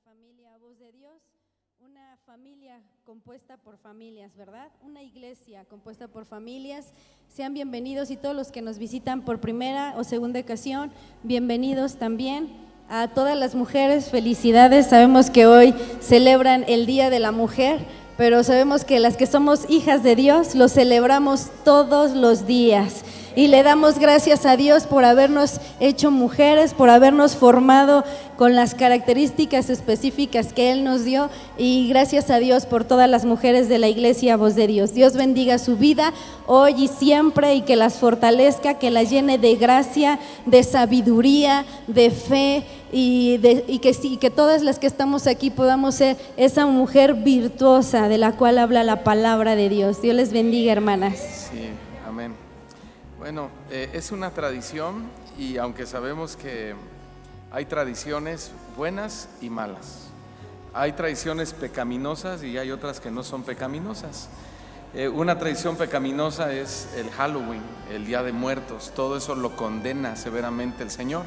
familia Voz de Dios, una familia compuesta por familias, ¿verdad? Una iglesia compuesta por familias. Sean bienvenidos, y todos los que nos visitan por primera o segunda ocasión, bienvenidos también. A todas las mujeres, felicidades. Sabemos que hoy celebran el Día de la Mujer, pero sabemos que las que somos hijas de Dios lo celebramos todos los días. Y le damos gracias a Dios por habernos hecho mujeres, por habernos formado con las características específicas que Él nos dio, y gracias a Dios por todas las mujeres de la Iglesia Voz de Dios. Dios bendiga su vida hoy y siempre, y que las fortalezca, que las llene de gracia, de sabiduría, de fe, y que todas las que estamos aquí podamos ser esa mujer virtuosa de la cual habla la palabra de Dios. Dios les bendiga, hermanas. Sí, amén. Bueno, es una tradición, y aunque sabemos que hay tradiciones buenas y malas, hay tradiciones pecaminosas y hay otras que no son pecaminosas. Una tradición pecaminosa es el Halloween, el Día de Muertos. Todo eso lo condena severamente el Señor.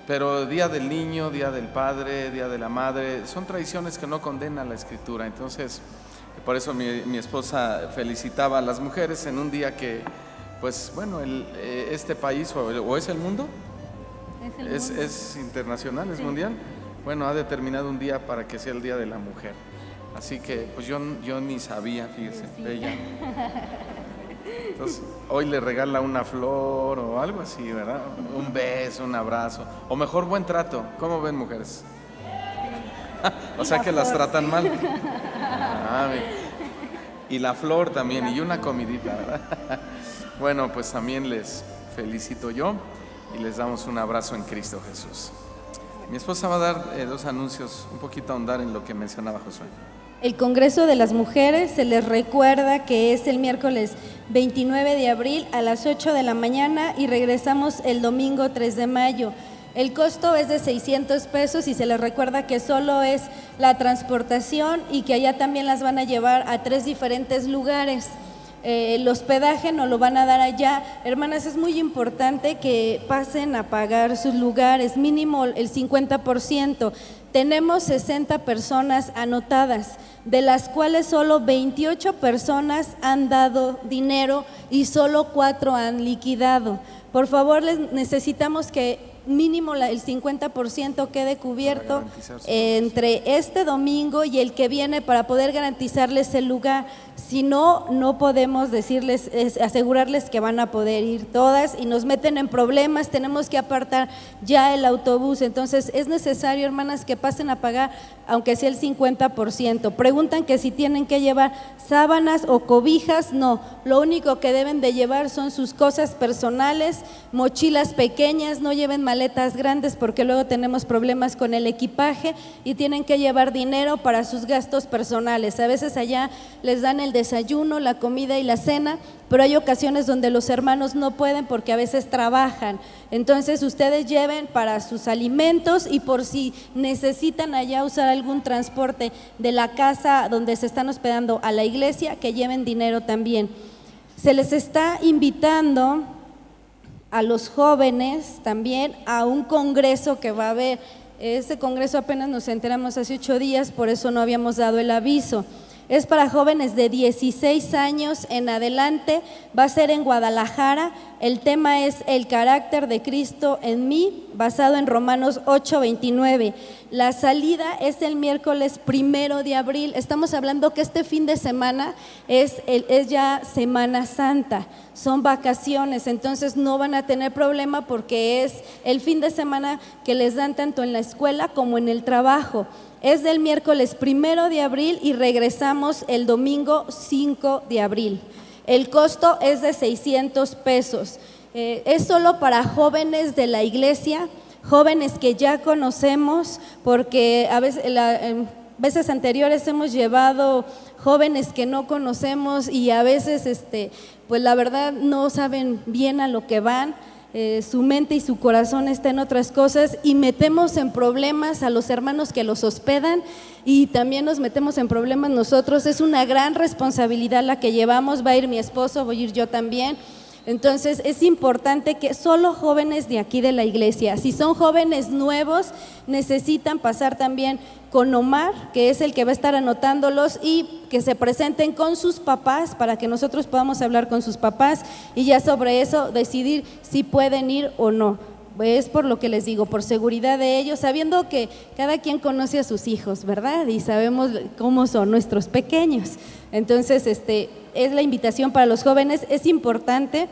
Pero Día del Niño, Día del Padre, Día de la Madre, son tradiciones que no condena la Escritura. Entonces, por eso mi esposa felicitaba a las mujeres en un día que, pues bueno, este país o es el mundo, es internacional, es mundial. Bueno, ha determinado un día para que sea el Día de la Mujer. Así que pues yo ni sabía, fíjese, ella. Entonces, hoy le regala una flor o algo así, ¿verdad? Un beso, un abrazo, o mejor buen trato. ¿Cómo ven, mujeres? O sea que las tratan mal. Y la flor también, y una comidita, ¿verdad? Bueno, pues también les felicito yo y les damos un abrazo en Cristo Jesús. Mi esposa va a dar dos anuncios, un poquito a ahondar en lo que mencionaba Josué. El Congreso de las Mujeres, se les recuerda que es el miércoles 29 de abril a las 8 de la mañana y regresamos el domingo 3 de mayo. El costo es de 600 pesos y se les recuerda que solo es la transportación, y que allá también las van a llevar a 3 diferentes lugares. El hospedaje nos lo van a dar allá. Hermanas, es muy importante que pasen a pagar sus lugares, mínimo el 50%. Tenemos 60 personas anotadas, de las cuales solo 28 personas han dado dinero y solo 4 han liquidado. Por favor, necesitamos que mínimo el 50% quede cubierto entre este domingo y el que viene para poder garantizarles el lugar. Si no, no podemos asegurarles que van a poder ir todas, y nos meten en problemas. Tenemos que apartar ya el autobús. Entonces es necesario, hermanas, que pasen a pagar aunque sea el 50%. Preguntan que si tienen que llevar sábanas o cobijas. No, lo único que deben de llevar son sus cosas personales, mochilas pequeñas. No lleven maletas grandes porque luego tenemos problemas con el equipaje, y tienen que llevar dinero para sus gastos personales. A veces allá les dan el desayuno, la comida y la cena, pero hay ocasiones donde los hermanos no pueden porque a veces trabajan. Entonces ustedes lleven para sus alimentos, y por si necesitan allá usar algún transporte de la casa donde se están hospedando a la iglesia, que lleven dinero también. Se les está invitando a los jóvenes también a un congreso que va a haber. Este congreso apenas nos enteramos hace 8 días, por eso no habíamos dado el aviso. Es para jóvenes de 16 años en adelante, va a ser en Guadalajara. El tema es el carácter de Cristo en mí, basado en Romanos 8:29. La salida es el miércoles 1 de abril. Estamos hablando que este fin de semana es ya Semana Santa, son vacaciones, entonces no van a tener problema porque es el fin de semana que les dan tanto en la escuela como en el trabajo. Es del miércoles 1 de abril y regresamos el domingo 5 de abril. El costo es de 600 pesos. Es solo para jóvenes de la iglesia, jóvenes que ya conocemos, porque a veces anteriores hemos llevado jóvenes que no conocemos, y a veces pues la verdad no saben bien a lo que van. Su mente y su corazón está en otras cosas, y metemos en problemas a los hermanos que los hospedan, y también nos metemos en problemas nosotros. Es una gran responsabilidad la que llevamos. Va a ir mi esposo, voy a ir yo también. Entonces es importante que solo jóvenes de aquí de la iglesia, si son jóvenes nuevos, necesitan pasar también con Omar, que es el que va a estar anotándolos, y que se presenten con sus papás para que nosotros podamos hablar con sus papás y ya sobre eso decidir si pueden ir o no. Es por lo que les digo, por seguridad de ellos, sabiendo que cada quien conoce a sus hijos, ¿verdad? Y sabemos cómo son nuestros pequeños. Entonces, es la invitación para los jóvenes. Es importante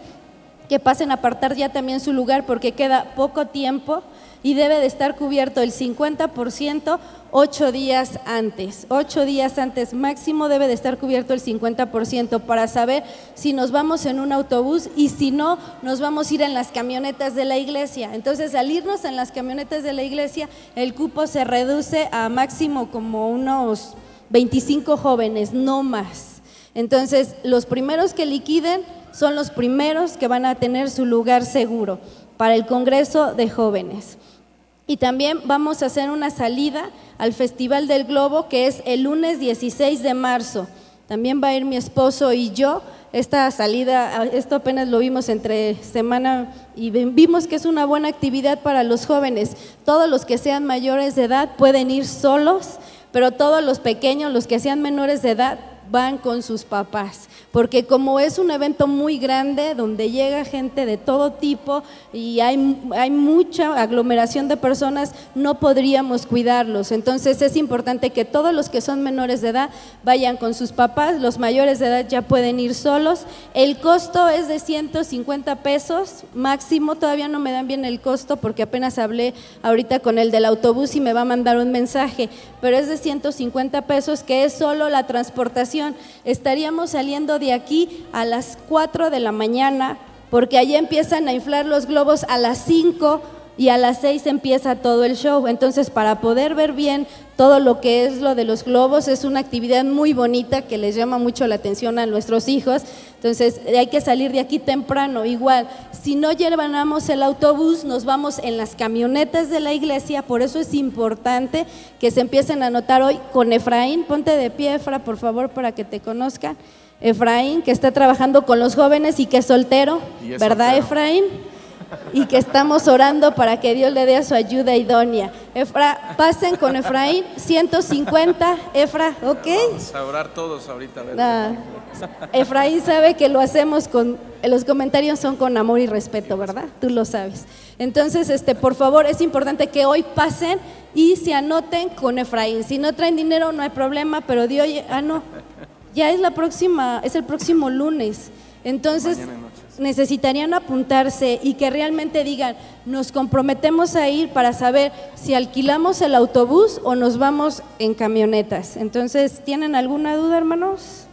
que pasen a apartar ya también su lugar porque queda poco tiempo y debe de estar cubierto el 50% 8 días antes. 8 días antes máximo debe de estar cubierto el 50% para saber si nos vamos en un autobús y si no, nos vamos a ir en las camionetas de la iglesia. Entonces, al irnos en las camionetas de la iglesia, el cupo se reduce a máximo como unos 25 jóvenes, no más. Entonces, los primeros que liquiden son los primeros que van a tener su lugar seguro para el Congreso de Jóvenes. Y también vamos a hacer una salida al Festival del Globo, que es el lunes 16 de marzo. También va a ir mi esposo y yo. Esta salida, esto apenas lo vimos entre semana y vimos que es una buena actividad para los jóvenes. Todos los que sean mayores de edad pueden ir solos, pero todos los pequeños, los que sean menores de edad, van con sus papás, porque como es un evento muy grande donde llega gente de todo tipo y hay mucha aglomeración de personas, no podríamos cuidarlos. Entonces es importante que todos los que son menores de edad vayan con sus papás, los mayores de edad ya pueden ir solos. El costo es de 150 pesos máximo, todavía no me dan bien el costo porque apenas hablé ahorita con el del autobús y me va a mandar un mensaje, pero es de 150 pesos, que es solo la transportación. Estaríamos saliendo de aquí a las 4 de la mañana porque allá empiezan a inflar los globos a las 5 y a las 6 empieza todo el show. Entonces, para poder ver bien todo lo que es lo de los globos, es una actividad muy bonita que les llama mucho la atención a nuestros hijos. Entonces, hay que salir de aquí temprano. Igual, si no llevamos el autobús, nos vamos en las camionetas de la iglesia. Por eso es importante que se empiecen a anotar hoy con Efraín. Ponte de pie, Efra, por favor, para que te conozcan. Efraín, que está trabajando con los jóvenes y que es soltero, ¿verdad, soltero? Efraín, y que estamos orando para que Dios le dé su ayuda idónea. Efra, pasen con Efraín, 150, Efra, ¿ok? Vamos a orar todos ahorita. Efraín sabe que lo hacemos los comentarios son con amor y respeto, ¿verdad? Tú lo sabes. Entonces, por favor, es importante que hoy pasen y se anoten con Efraín. Si no traen dinero, no hay problema, pero de hoy, no, ya es el próximo lunes. Entonces, necesitarían apuntarse y que realmente digan, nos comprometemos a ir para saber si alquilamos el autobús o nos vamos en camionetas. Entonces, ¿tienen alguna duda, hermanos?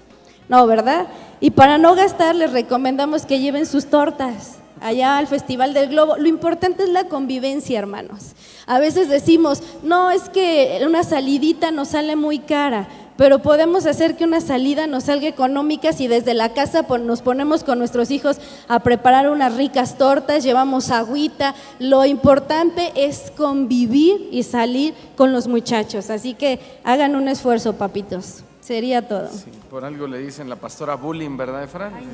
No, ¿verdad? Y para no gastar, les recomendamos que lleven sus tortas allá al Festival del Globo. Lo importante es la convivencia, hermanos. A veces decimos, no, es que una salidita nos sale muy cara, pero podemos hacer que una salida nos salga económica si desde la casa nos ponemos con nuestros hijos a preparar unas ricas tortas, llevamos agüita. Lo importante es convivir y salir con los muchachos, así que hagan un esfuerzo, papitos. Sería todo. Sí, por algo le dicen la pastora bullying, ¿verdad, Efraín?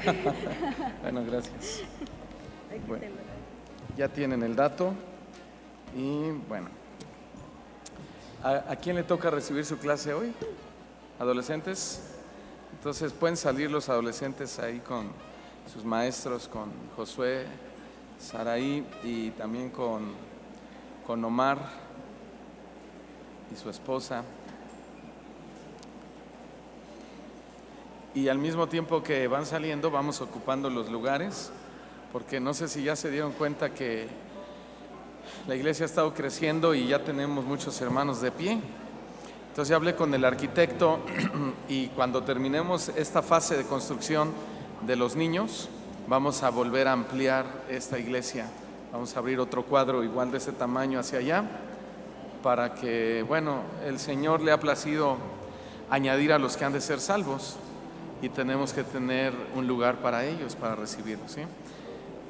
No. Bueno, gracias. Bueno, ya tienen el dato y bueno. ¿A quién le toca recibir su clase hoy? ¿Adolescentes? Entonces pueden salir los adolescentes ahí con sus maestros, con Josué, Saraí y también con Omar y su esposa. Y al mismo tiempo que van saliendo, vamos ocupando los lugares, porque no sé si ya se dieron cuenta que la iglesia ha estado creciendo y ya tenemos muchos hermanos de pie. Entonces ya hablé con el arquitecto y cuando terminemos esta fase de construcción de los niños, vamos a volver a ampliar esta iglesia. Vamos a abrir otro cuadro igual de ese tamaño hacia allá, para que, bueno, el Señor le ha placido añadir a los que han de ser salvos y tenemos que tener un lugar para ellos, para recibirlos, ¿sí?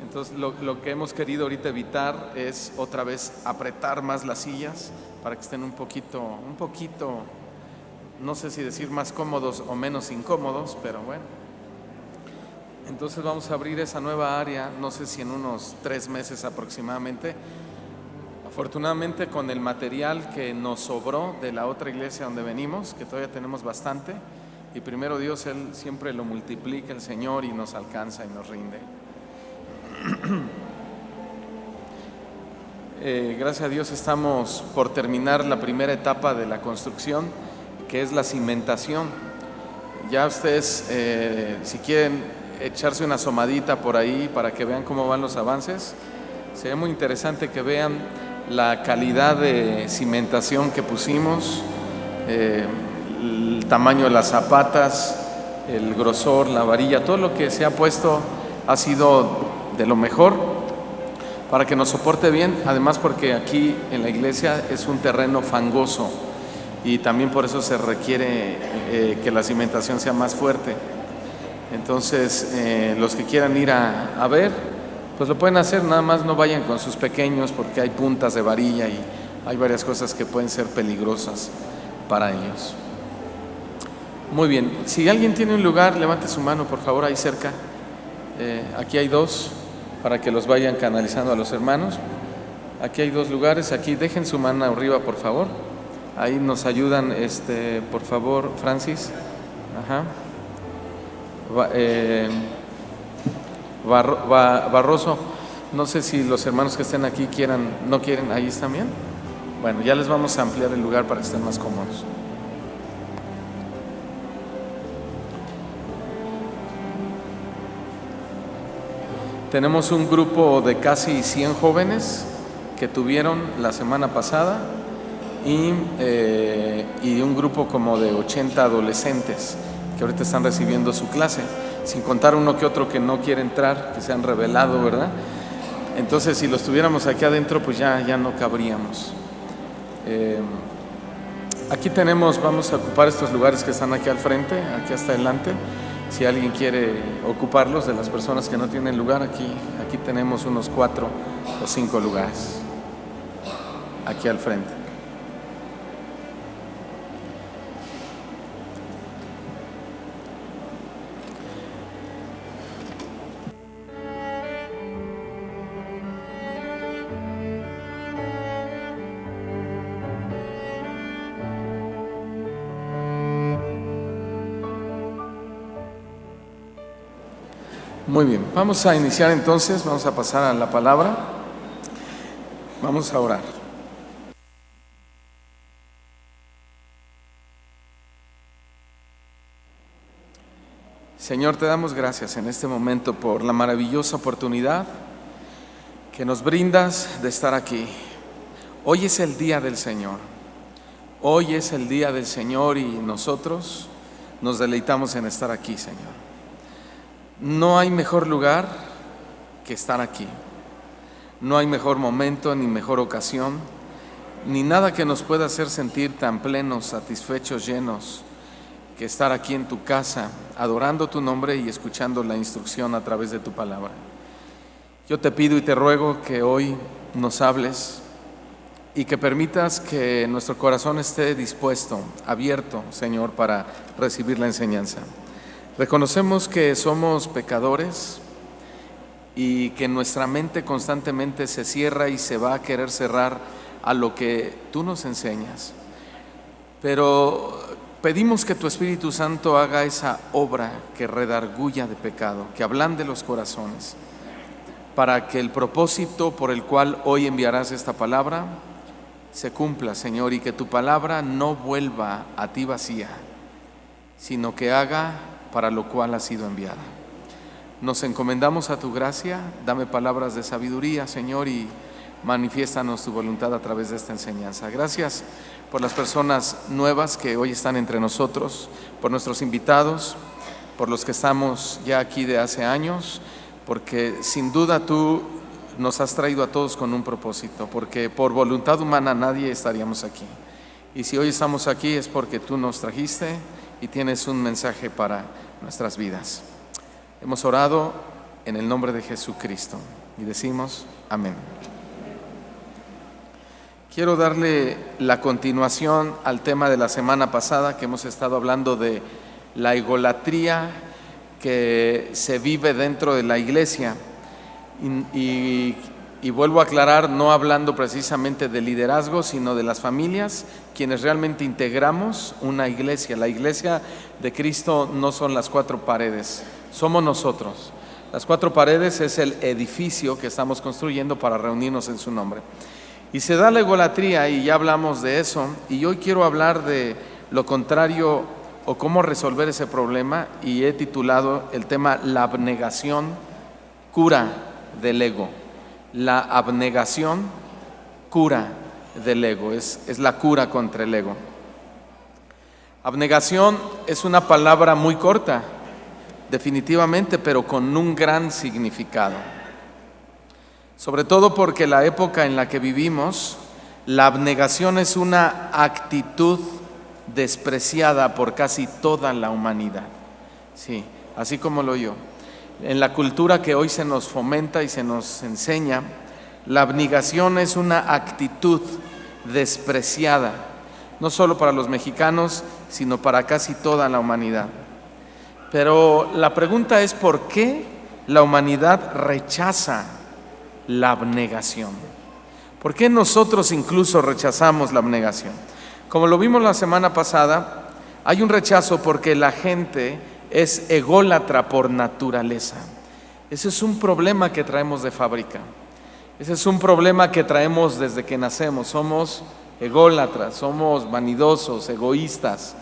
Entonces lo que hemos querido ahorita evitar es otra vez apretar más las sillas para que estén un poquito, no sé si decir más cómodos o menos incómodos, pero bueno. Entonces vamos a abrir esa nueva área, no sé si en unos 3 meses aproximadamente. Afortunadamente, con el material que nos sobró de la otra iglesia donde venimos, que todavía tenemos bastante, y primero Dios, Él siempre lo multiplica, el Señor, y nos alcanza y nos rinde. Gracias a Dios estamos por terminar la primera etapa de la construcción, que es la cimentación. Ya ustedes, si quieren echarse una asomadita por ahí para que vean cómo van los avances, sería muy interesante que vean la calidad de cimentación que pusimos, el tamaño de las zapatas, el grosor, la varilla, todo lo que se ha puesto ha sido de lo mejor para que nos soporte bien. Además, porque aquí en la iglesia es un terreno fangoso y también por eso se requiere que la cimentación sea más fuerte. Entonces, los que quieran ir a ver, pues lo pueden hacer, nada más no vayan con sus pequeños porque hay puntas de varilla y hay varias cosas que pueden ser peligrosas para ellos. Muy bien, si alguien tiene un lugar, levante su mano por favor ahí cerca. Aquí hay 2 para que los vayan canalizando a los hermanos. Aquí hay 2 lugares, aquí dejen su mano arriba por favor. Ahí nos ayudan, por favor, Francis. Ajá. Barroso, no sé si los hermanos que estén aquí no quieren, ahí están bien. Bueno, ya les vamos a ampliar el lugar para que estén más cómodos. Tenemos un grupo de casi 100 jóvenes que tuvieron la semana pasada y un grupo como de 80 adolescentes que ahorita están recibiendo su clase, sin contar uno que otro que no quiere entrar, que se han revelado, ¿verdad? Entonces, si los tuviéramos aquí adentro, pues ya no cabríamos. Aquí vamos a ocupar estos lugares que están aquí al frente, aquí hasta adelante. Si alguien quiere ocuparlos, de las personas que no tienen lugar, aquí tenemos unos 4 o 5 lugares, aquí al frente. Muy bien, vamos a iniciar entonces, vamos a pasar a la palabra, vamos a orar. Señor, te damos gracias en este momento por la maravillosa oportunidad que nos brindas de estar aquí. Hoy es el día del Señor, hoy es el día del Señor y nosotros nos deleitamos en estar aquí, Señor. No hay mejor lugar que estar aquí. No hay mejor momento ni mejor ocasión, ni nada que nos pueda hacer sentir tan plenos, satisfechos, llenos, que estar aquí en tu casa, adorando tu nombre y escuchando la instrucción a través de tu palabra. Yo te pido y te ruego que hoy nos hables y que permitas que nuestro corazón esté dispuesto, abierto, Señor, para recibir la enseñanza. Reconocemos que somos pecadores y que nuestra mente constantemente se cierra y se va a querer cerrar a lo que tú nos enseñas. Pero pedimos que tu Espíritu Santo haga esa obra que redarguya de pecado, que ablande los corazones, para que el propósito por el cual hoy enviarás esta palabra se cumpla, Señor, y que tu palabra no vuelva a ti vacía, sino que haga para lo cual ha sido enviada. Nos encomendamos a tu gracia, dame palabras de sabiduría, Señor, y manifiéstanos tu voluntad a través de esta enseñanza. Gracias por las personas nuevas que hoy están entre nosotros, por nuestros invitados, por los que estamos ya aquí de hace años, porque sin duda tú nos has traído a todos con un propósito, porque por voluntad humana nadie estaríamos aquí. Y si hoy estamos aquí es porque tú nos trajiste y tienes un mensaje para nuestras vidas. Hemos orado en el nombre de Jesucristo y decimos amén. Quiero darle la continuación al tema de la semana pasada, que hemos estado hablando de la egolatría que se vive dentro de la iglesia. Y vuelvo a aclarar, no hablando precisamente de liderazgo, sino de las familias, quienes realmente integramos una iglesia. La iglesia de Cristo no son las cuatro paredes, somos nosotros. Las cuatro paredes es el edificio que estamos construyendo para reunirnos en su nombre. Y se da la egolatría, y ya hablamos de eso, y hoy quiero hablar de lo contrario o cómo resolver ese problema, y he titulado el tema La abnegación cura del ego. La abnegación cura del ego, es la cura contra el ego. Abnegación es una palabra muy corta, definitivamente, pero con un gran significado. Sobre todo porque la época en la que vivimos, la abnegación es una actitud despreciada por casi toda la humanidad. Sí, así como lo oyó. En la cultura que hoy se nos fomenta y se nos enseña, la abnegación es una actitud despreciada, no solo para los mexicanos, sino para casi toda la humanidad. Pero la pregunta es, ¿por qué la humanidad rechaza la abnegación? ¿Por qué nosotros incluso rechazamos la abnegación? Como lo vimos la semana pasada, hay un rechazo porque la gente es ególatra por naturaleza. Ese es un problema que traemos de fábrica. Ese es un problema que traemos desde que nacemos. Somos ególatras, somos vanidosos, egoístas.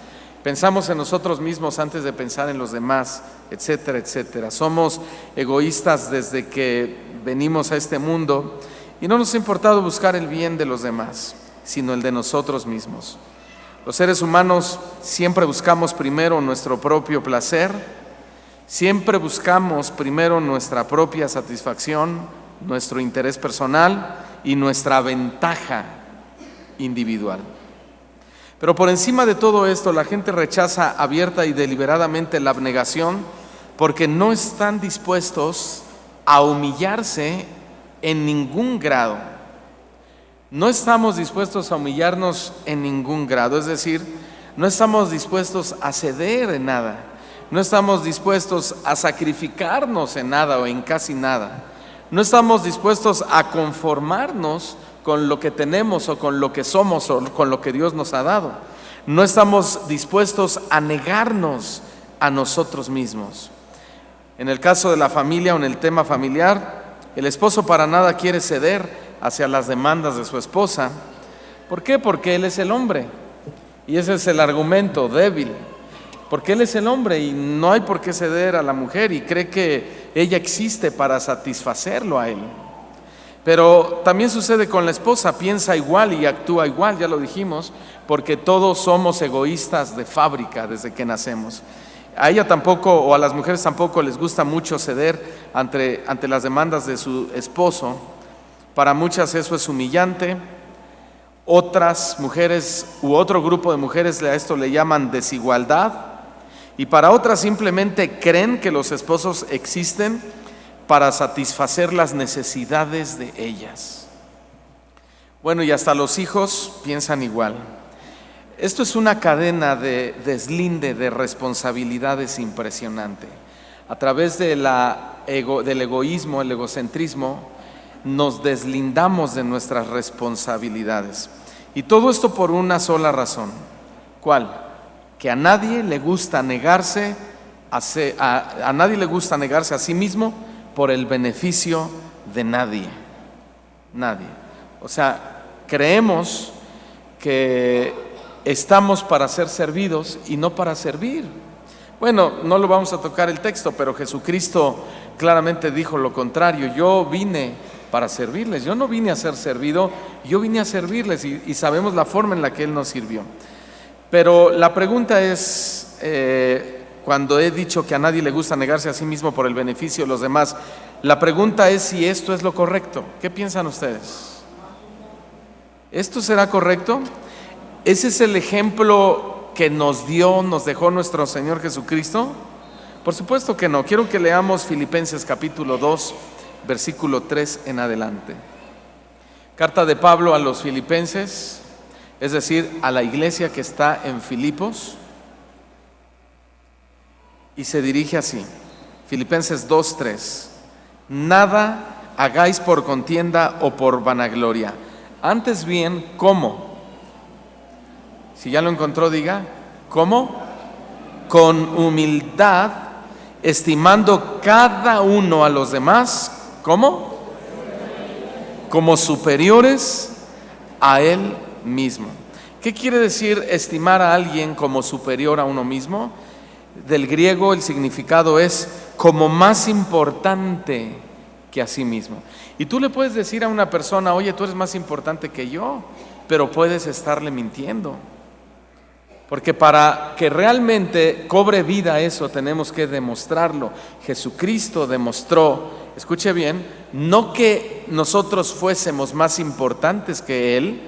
Pensamos en nosotros mismos antes de pensar en los demás, etcétera, etcétera. Somos egoístas desde que venimos a este mundo y no nos ha importado buscar el bien de los demás, sino el de nosotros mismos. Los seres humanos siempre buscamos primero nuestro propio placer, siempre buscamos primero nuestra propia satisfacción, nuestro interés personal y nuestra ventaja individual. Pero por encima de todo esto, la gente rechaza abierta y deliberadamente la abnegación porque no están dispuestos a humillarse en ningún grado. No estamos dispuestos a humillarnos en ningún grado, es decir, no estamos dispuestos a ceder en nada, no estamos dispuestos a sacrificarnos en nada o en casi nada, no estamos dispuestos a conformarnos con lo que tenemos o con lo que somos o con lo que Dios nos ha dado, no estamos dispuestos a negarnos a nosotros mismos. En el caso de la familia o en el tema familiar, el esposo para nada quiere ceder hacia las demandas de su esposa. ¿Por qué? Porque él es el hombre. Y ese es el argumento débil. Porque él es el hombre y no hay por qué ceder a la mujer y cree que ella existe para satisfacerlo a él. Pero también sucede con la esposa, piensa igual y actúa igual, ya lo dijimos, porque todos somos egoístas de fábrica desde que nacemos. A ella tampoco, o a las mujeres tampoco les gusta mucho ceder ante las demandas de su esposo. Para muchas eso es humillante. Otras mujeres u otro grupo de mujeres a esto le llaman desigualdad. Y para otras simplemente creen que los esposos existen para satisfacer las necesidades de ellas. Bueno, y hasta los hijos piensan igual. Esto es una cadena de deslinde de responsabilidades impresionante. A través del egoísmo, el egocentrismo, nos deslindamos de nuestras responsabilidades. Y todo esto por una sola razón. ¿Cuál? Que a nadie le gusta negarse a nadie le gusta negarse a sí mismo por el beneficio de nadie. Nadie. O sea, creemos que estamos para ser servidos y no para servir. Bueno, no lo vamos a tocar el texto, pero Jesucristo claramente dijo lo contrario. Yo vine para servirles, yo no vine a ser servido, yo vine a servirles y sabemos la forma en la que Él nos sirvió. Pero la pregunta es, cuando he dicho que a nadie le gusta negarse a sí mismo por el beneficio de los demás, la pregunta es si esto es lo correcto. ¿Qué piensan ustedes? ¿Esto será correcto? ¿Ese es el ejemplo que nos dejó nuestro Señor Jesucristo? Por supuesto que no. Quiero que leamos Filipenses capítulo 2, versículo 3 en adelante. Carta de Pablo a los filipenses, es decir, a la iglesia que está en Filipos, y se dirige así: Filipenses 2:3. Nada hagáis por contienda o por vanagloria. Antes bien, ¿cómo? Si ya lo encontró, diga, ¿cómo? Con humildad, estimando cada uno a los demás, ¿cómo? Como superiores a él mismo. ¿Qué quiere decir estimar a alguien como superior a uno mismo? Del griego el significado es como más importante que a sí mismo. Y tú le puedes decir a una persona, oye, tú eres más importante que yo, pero puedes estarle mintiendo. Porque para que realmente cobre vida eso tenemos que demostrarlo. Jesucristo demostró, escuche bien, no que nosotros fuésemos más importantes que Él,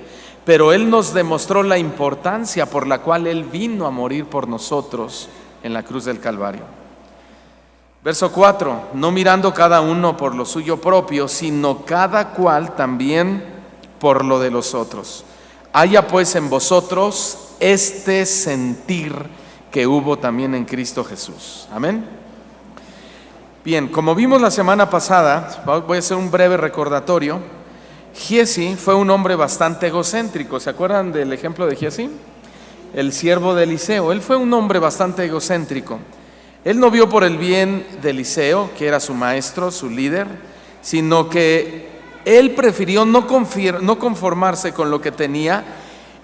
pero Él nos demostró la importancia por la cual Él vino a morir por nosotros en la cruz del Calvario. Verso 4, no mirando cada uno por lo suyo propio, sino cada cual también por lo de los otros. Haya pues en vosotros este sentir que hubo también en Cristo Jesús. Amén. Bien, como vimos la semana pasada, voy a hacer un breve recordatorio. Giezi fue un hombre bastante egocéntrico. ¿Se acuerdan del ejemplo de Giezi? El siervo de Eliseo. Él fue un hombre bastante egocéntrico. Él no vio por el bien de Eliseo, que era su maestro, su líder, sino que él prefirió no conformarse con lo que tenía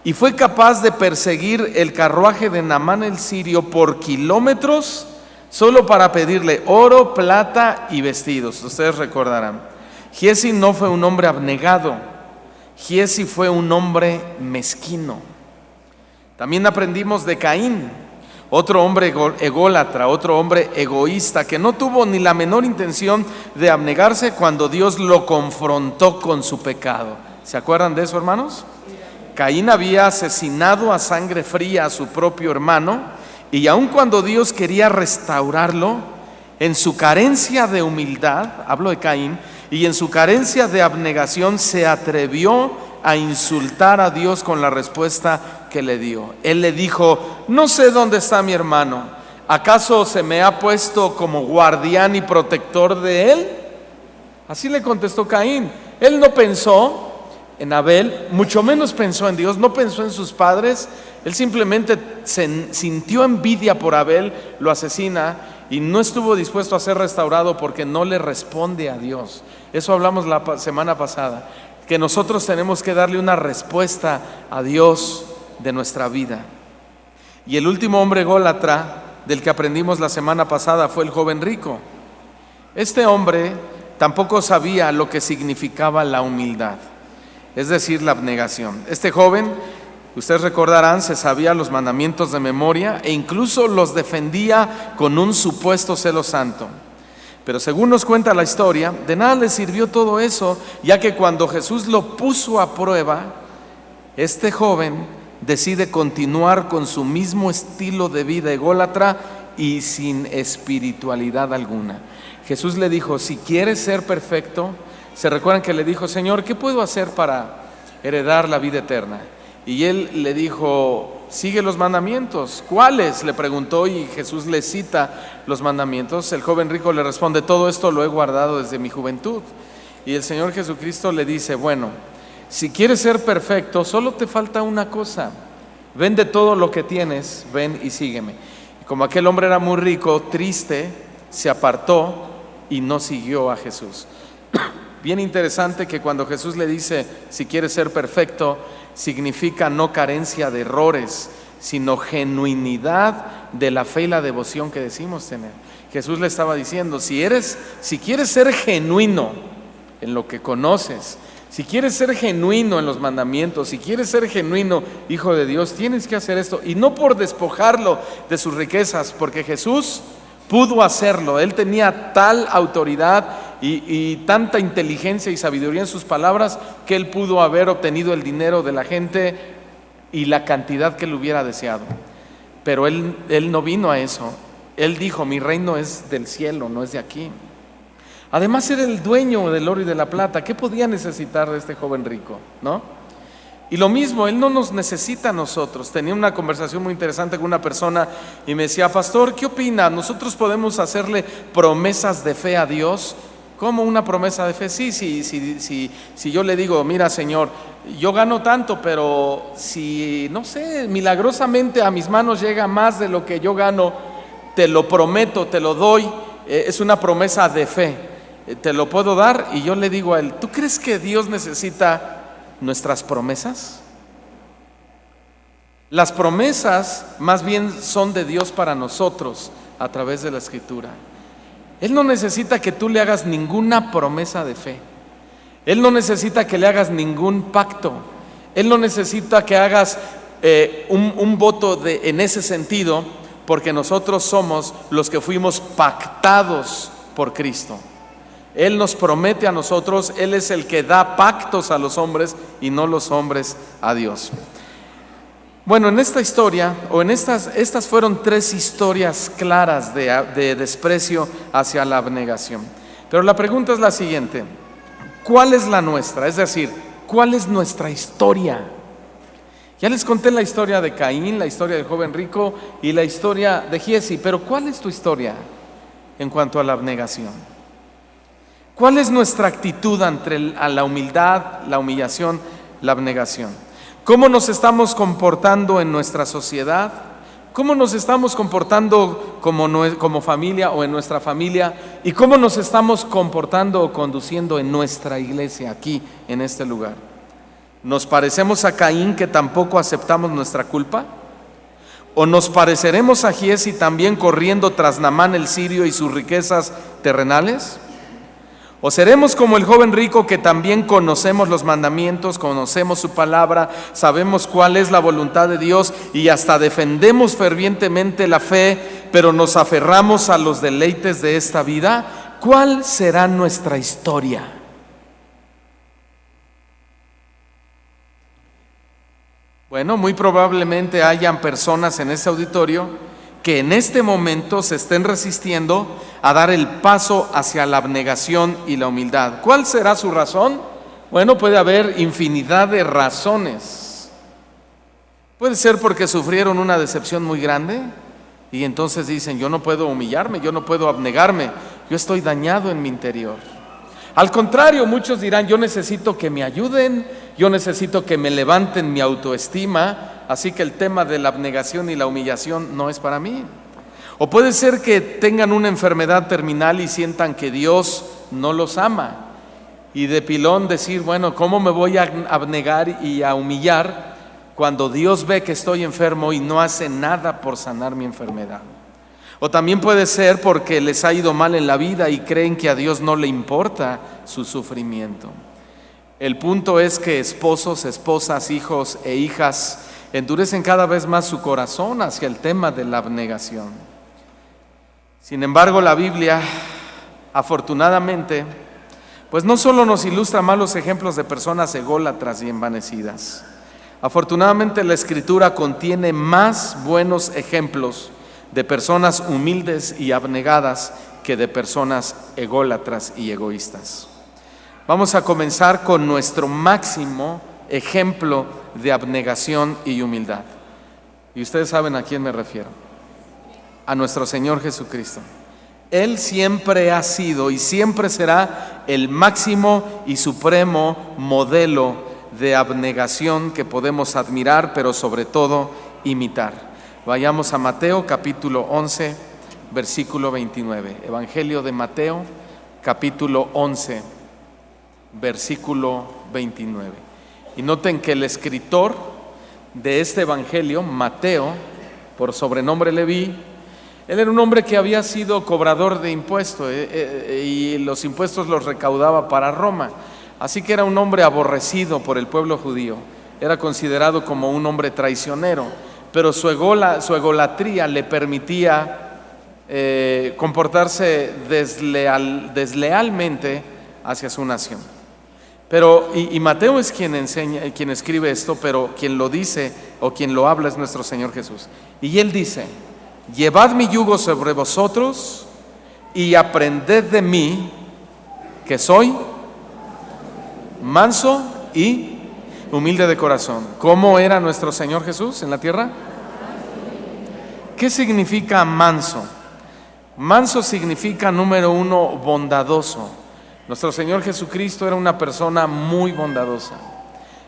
y fue capaz de perseguir el carruaje de Naamán el sirio por kilómetros solo para pedirle oro, plata y vestidos. Ustedes recordarán. Giezi no fue un hombre abnegado, Giezi fue un hombre mezquino. También aprendimos de Caín, otro hombre ególatra, otro hombre egoísta que no tuvo ni la menor intención de abnegarse cuando Dios lo confrontó con su pecado. ¿Se acuerdan de eso, hermanos? Caín había asesinado a sangre fría a su propio hermano y aun cuando Dios quería restaurarlo, en su carencia de humildad, hablo de Caín, y en su carencia de abnegación se atrevió a insultar a Dios con la respuesta que le dio. Él le dijo, no sé dónde está mi hermano, ¿acaso se me ha puesto como guardián y protector de él? Así le contestó Caín. Él no pensó en Abel, mucho menos pensó en Dios, no pensó en sus padres. Él simplemente sintió envidia por Abel, lo asesina y no estuvo dispuesto a ser restaurado porque no le responde a Dios. Eso hablamos la semana pasada, que nosotros tenemos que darle una respuesta a Dios de nuestra vida. Y el último hombre ególatra del que aprendimos la semana pasada fue el joven rico. Este hombre tampoco sabía lo que significaba la humildad, es decir, la abnegación. Este joven, ustedes recordarán, se sabía los mandamientos de memoria e incluso los defendía con un supuesto celo santo. Pero según nos cuenta la historia, de nada le sirvió todo eso, ya que cuando Jesús lo puso a prueba, este joven decide continuar con su mismo estilo de vida ególatra y sin espiritualidad alguna. Jesús le dijo, si quieres ser perfecto, se recuerdan que le dijo, Señor, ¿qué puedo hacer para heredar la vida eterna? Y él le dijo, sigue los mandamientos. ¿Cuáles?, le preguntó, y Jesús le cita los mandamientos. El joven rico le responde, todo esto lo he guardado desde mi juventud. Y el Señor Jesucristo le dice, bueno, si quieres ser perfecto, solo te falta una cosa. Vende todo lo que tienes, ven y sígueme. Y como aquel hombre era muy rico, triste, se apartó y no siguió a Jesús. Bien interesante que cuando Jesús le dice, si quieres ser perfecto, significa no carencia de errores, sino genuinidad de la fe y la devoción que decimos tener. Jesús le estaba diciendo, si quieres ser genuino en lo que conoces, si quieres ser genuino en los mandamientos, si quieres ser genuino hijo de Dios, tienes que hacer esto, y no por despojarlo de sus riquezas, porque Jesús pudo hacerlo. Él tenía tal autoridad y tanta inteligencia y sabiduría en sus palabras que él pudo haber obtenido el dinero de la gente y la cantidad que él hubiera deseado. Pero él no vino a eso. Él dijo, mi reino es del cielo, no es de aquí. Además era el dueño del oro y de la plata. ¿Qué podía necesitar de este joven rico? ¿No? Y lo mismo, Él no nos necesita a nosotros. Tenía una conversación muy interesante con una persona y me decía: pastor, ¿qué opina? ¿Nosotros podemos hacerle promesas de fe a Dios? ¿Cómo una promesa de fe? Sí, si yo le digo: mira, Señor, yo gano tanto, pero si, no sé, milagrosamente a mis manos llega más de lo que yo gano, te lo prometo, te lo doy, es una promesa de fe, te lo puedo dar. Y yo le digo a él: ¿tú crees que Dios necesita nuestras promesas? Las promesas más bien son de Dios para nosotros a través de la Escritura. Él no necesita que tú le hagas ninguna promesa de fe. Él no necesita que le hagas ningún pacto. Él no necesita que hagas un voto en ese sentido, porque nosotros somos los que fuimos pactados por Cristo. Él nos promete a nosotros, Él es el que da pactos a los hombres y no los hombres a Dios. Bueno, en esta historia, o en estas fueron 3 historias claras de desprecio hacia la abnegación. Pero la pregunta es la siguiente: ¿cuál es la nuestra? Es decir, ¿cuál es nuestra historia? Ya les conté la historia de Caín, la historia del joven rico y la historia de Giezi, pero ¿cuál es tu historia en cuanto a la abnegación? ¿Cuál es nuestra actitud ante la humildad, la humillación, la abnegación? ¿Cómo nos estamos comportando en nuestra sociedad? ¿Cómo nos estamos comportando como familia o en nuestra familia? ¿Y cómo nos estamos comportando o conduciendo en nuestra iglesia, aquí, en este lugar? ¿Nos parecemos a Caín, que tampoco aceptamos nuestra culpa? ¿O nos pareceremos a Giezi, también corriendo tras Naamán el sirio y sus riquezas terrenales? ¿O seremos como el joven rico, que también conocemos los mandamientos, conocemos su palabra, sabemos cuál es la voluntad de Dios y hasta defendemos fervientemente la fe, pero nos aferramos a los deleites de esta vida? ¿Cuál será nuestra historia? Bueno, muy probablemente hayan personas en este auditorio que en este momento se estén resistiendo a dar el paso hacia la abnegación y la humildad. ¿Cuál será su razón? Bueno, puede haber infinidad de razones. Puede ser porque sufrieron una decepción muy grande y entonces dicen: yo no puedo humillarme, yo no puedo abnegarme, yo estoy dañado en mi interior. Al contrario, muchos dirán: yo necesito que me ayuden, yo necesito que me levanten mi autoestima, así que el tema de la abnegación y la humillación no es para mí. O puede ser que tengan una enfermedad terminal y sientan que Dios no los ama, y de pilón decir: bueno, ¿cómo me voy a abnegar y a humillar cuando Dios ve que estoy enfermo y no hace nada por sanar mi enfermedad? O también puede ser porque les ha ido mal en la vida y creen que a Dios no le importa su sufrimiento. El punto es que esposos, esposas, hijos e hijas endurecen cada vez más su corazón hacia el tema de la abnegación. Sin embargo, la Biblia, afortunadamente, pues no solo nos ilustra malos ejemplos de personas ególatras y envanecidas. Afortunadamente, la Escritura contiene más buenos ejemplos de personas humildes y abnegadas que de personas ególatras y egoístas. Vamos a comenzar con nuestro máximo ejemplo de abnegación y humildad. Y ustedes saben a quién me refiero: a nuestro Señor Jesucristo. Él siempre ha sido y siempre será el máximo y supremo modelo de abnegación que podemos admirar, pero sobre todo imitar. Vayamos a Mateo capítulo 11, versículo 29. Evangelio de Mateo capítulo 11, versículo 29. Y noten que el escritor de este evangelio, Mateo, por sobrenombre Leví, él era un hombre que había sido cobrador de impuestos y los impuestos los recaudaba para Roma. Así que era un hombre aborrecido por el pueblo judío. Era considerado como un hombre traicionero, pero su egolatría le permitía comportarse deslealmente hacia su nación. Pero, y Mateo es quien enseña, quien escribe esto, pero quien lo dice o quien lo habla es nuestro Señor Jesús. Y él dice: llevad mi yugo sobre vosotros y aprended de mí, que soy manso y humilde de corazón. ¿Cómo era nuestro Señor Jesús en la tierra? ¿Qué significa manso? Manso significa, número uno, bondadoso. Nuestro Señor Jesucristo era una persona muy bondadosa.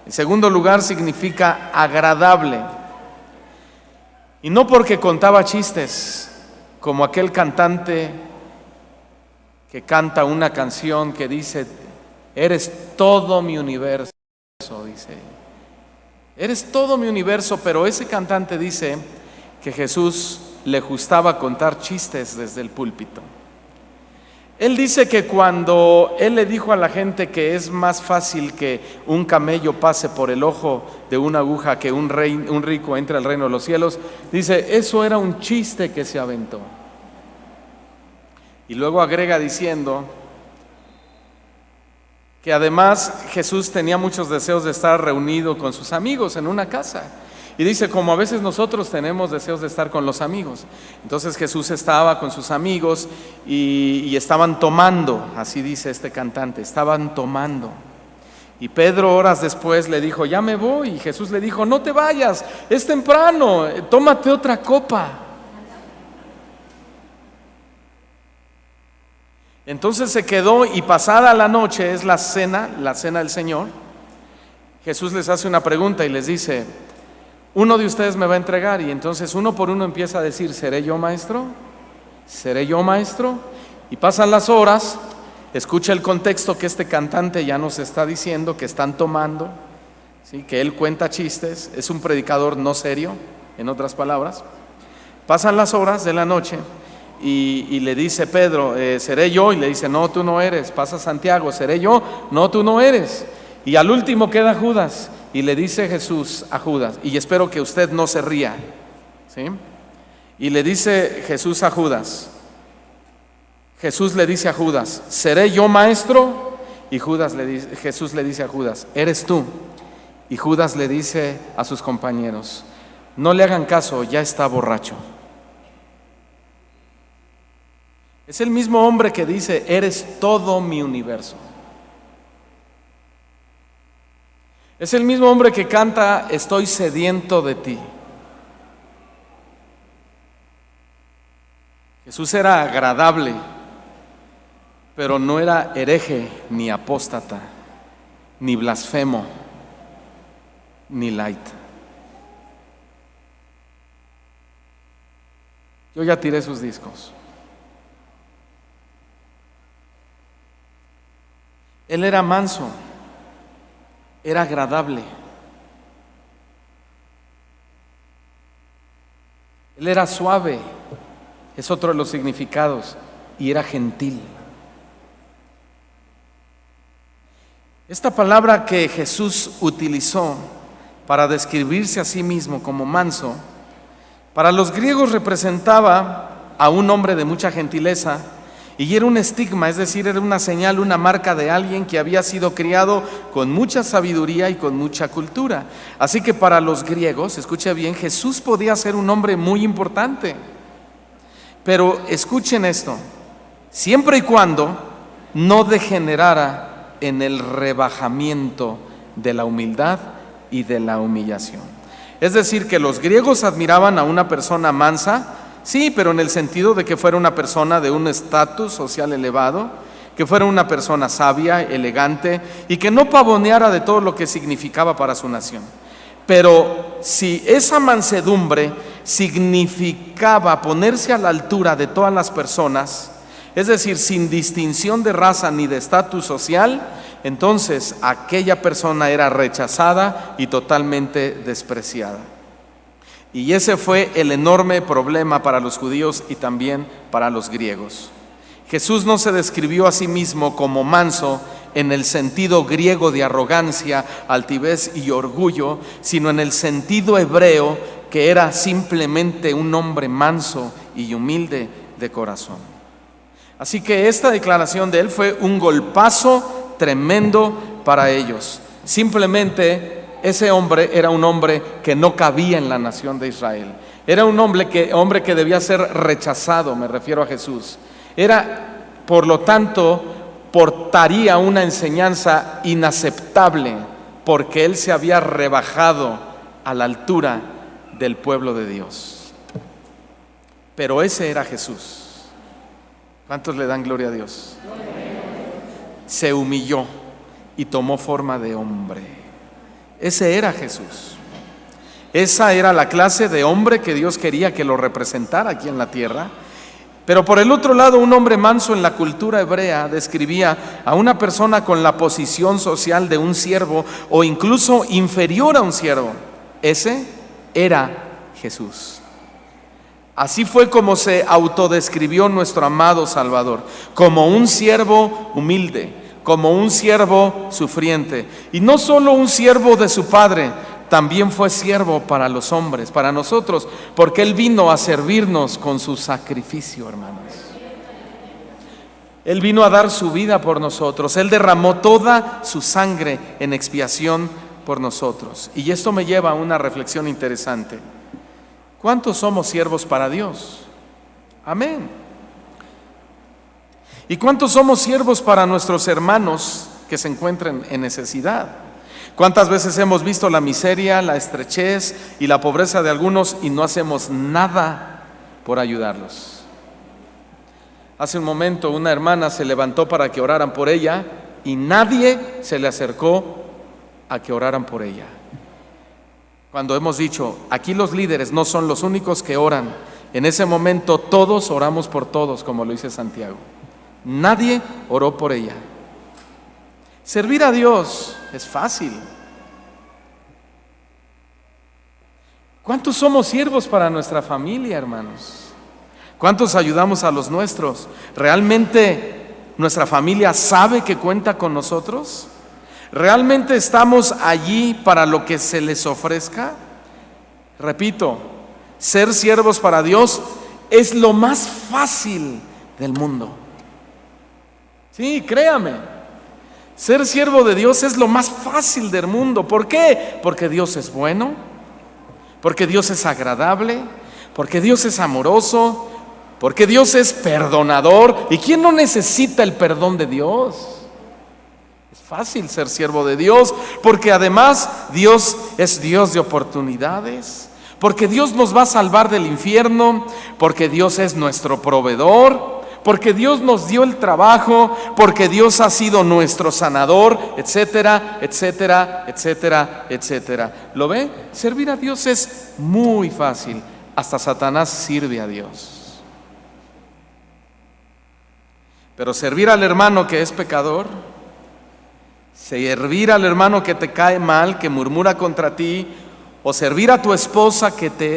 En segundo lugar, significa agradable. Y no porque contaba chistes, como aquel cantante que canta una canción que dice: eres todo mi universo, dice. Eres todo mi universo, pero ese cantante dice que Jesús le gustaba contar chistes desde el púlpito. Él dice que cuando él le dijo a la gente que es más fácil que un camello pase por el ojo de una aguja que un rico entre al reino de los cielos, dice, eso era un chiste que se aventó. Y luego agrega diciendo que además Jesús tenía muchos deseos de estar reunido con sus amigos en una casa. Y dice, como a veces nosotros tenemos deseos de estar con los amigos. Entonces Jesús estaba con sus amigos y estaban tomando, así dice este cantante, estaban tomando. Y Pedro horas después le dijo, ya me voy. Y Jesús le dijo, no te vayas, es temprano, tómate otra copa. Entonces se quedó y pasada la noche, es la cena del Señor, Jesús les hace una pregunta y les dice, uno de ustedes me va a entregar. Y entonces uno por uno empieza a decir, ¿seré yo, maestro? ¿Seré yo, maestro? Y pasan las horas, escucha el contexto que este cantante ya nos está diciendo, que están tomando, ¿sí? Que él cuenta chistes, es un predicador no serio, en otras palabras. Pasan las horas de la noche y le dice Pedro, ¿seré yo? Y le dice, no, tú no eres. Pasa Santiago, ¿seré yo? No, tú no eres. Y al último queda Judas. Y le dice Jesús a Judas, y espero que usted no se ría, ¿sí? Y le dice Jesús a Judas, Jesús le dice a Judas, ¿seré yo, maestro? Y Jesús le dice a Judas, eres tú. Y Judas le dice a sus compañeros, no le hagan caso, ya está borracho. Es el mismo hombre que dice, eres todo mi universo. Es el mismo hombre que canta, estoy sediento de ti. Jesús era agradable, pero no era hereje, ni apóstata, ni blasfemo, ni light. Yo ya tiré sus discos. Él era manso, era agradable. Él era suave, es otro de los significados, y era gentil. Esta palabra que Jesús utilizó para describirse a sí mismo como manso, para los griegos representaba a un hombre de mucha gentileza, y era un estigma, es decir, era una señal, una marca de alguien que había sido criado con mucha sabiduría y con mucha cultura. Así que para los griegos, escuche bien, Jesús podía ser un hombre muy importante. Pero escuchen esto, siempre y cuando no degenerara en el rebajamiento de la humildad y de la humillación. Es decir, que los griegos admiraban a una persona mansa, sí, pero en el sentido de que fuera una persona de un estatus social elevado, que fuera una persona sabia, elegante y que no pavoneara de todo lo que significaba para su nación. Pero si esa mansedumbre significaba ponerse a la altura de todas las personas, es decir, sin distinción de raza ni de estatus social, entonces aquella persona era rechazada y totalmente despreciada. Y ese fue el enorme problema para los judíos y también para los griegos. Jesús no se describió a sí mismo como manso en el sentido griego de arrogancia, altivez y orgullo, sino en el sentido hebreo que era simplemente un hombre manso y humilde de corazón. Así que esta declaración de él fue un golpazo tremendo para ellos. Simplemente ese hombre era un hombre que no cabía en la nación de Israel. Era un hombre que debía ser rechazado, me refiero a Jesús. Era, por lo tanto, portaría una enseñanza inaceptable porque Él se había rebajado a la altura del pueblo de Dios. Pero ese era Jesús. ¿Cuántos le dan gloria a Dios? Se humilló y tomó forma de hombre. Ese era Jesús. Esa era la clase de hombre que Dios quería que lo representara aquí en la tierra. Pero por el otro lado, un hombre manso en la cultura hebrea describía a una persona con la posición social de un siervo o incluso inferior a un siervo. Ese era Jesús. Así fue como se autodescribió nuestro amado Salvador, como un siervo humilde, como un siervo sufriente. Y no solo un siervo de su Padre, también fue siervo para los hombres, para nosotros, porque Él vino a servirnos con su sacrificio, hermanos. Él vino a dar su vida por nosotros. Él derramó toda su sangre en expiación por nosotros. Y esto me lleva a una reflexión interesante. ¿Cuántos somos siervos para Dios? Amén. ¿Y cuántos somos siervos para nuestros hermanos que se encuentren en necesidad? ¿Cuántas veces hemos visto la miseria, la estrechez y la pobreza de algunos y no hacemos nada por ayudarlos? Hace un momento una hermana se levantó para que oraran por ella y nadie se le acercó a que oraran por ella. Cuando hemos dicho, aquí los líderes no son los únicos que oran, en ese momento todos oramos por todos, como lo dice Santiago. Nadie oró por ella. Servir a Dios es fácil. ¿Cuántos somos siervos para nuestra familia, hermanos? ¿Cuántos ayudamos a los nuestros? ¿Realmente nuestra familia sabe que cuenta con nosotros? ¿Realmente estamos allí para lo que se les ofrezca? Repito, ser siervos para Dios es lo más fácil del mundo. Sí, créame. Ser siervo de Dios es lo más fácil del mundo. ¿Por qué? Porque Dios es bueno, porque Dios es agradable, porque Dios es amoroso, porque Dios es perdonador. ¿Y quién no necesita el perdón de Dios? Es fácil ser siervo de Dios, porque además Dios es Dios de oportunidades, porque Dios nos va a salvar del infierno, porque Dios es nuestro proveedor, porque Dios nos dio el trabajo, porque Dios ha sido nuestro sanador, etcétera, etcétera, etcétera, etcétera. ¿Lo ve? Servir a Dios es muy fácil. Hasta Satanás sirve a Dios. Pero servir al hermano que es pecador, servir al hermano que te cae mal, que murmura contra ti, o servir a tu esposa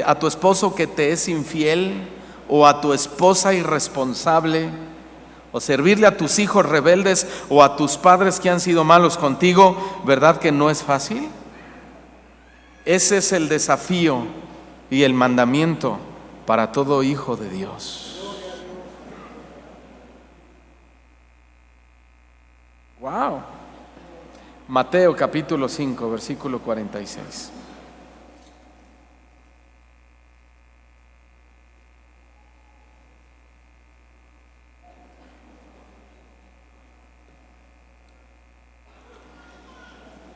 a tu esposo que te es infiel, o a tu esposa irresponsable, o servirle a tus hijos rebeldes, o a tus padres que han sido malos contigo, ¿verdad que no es fácil? Ese es el desafío y el mandamiento para todo hijo de Dios. Wow. Mateo capítulo 5, versículo 46.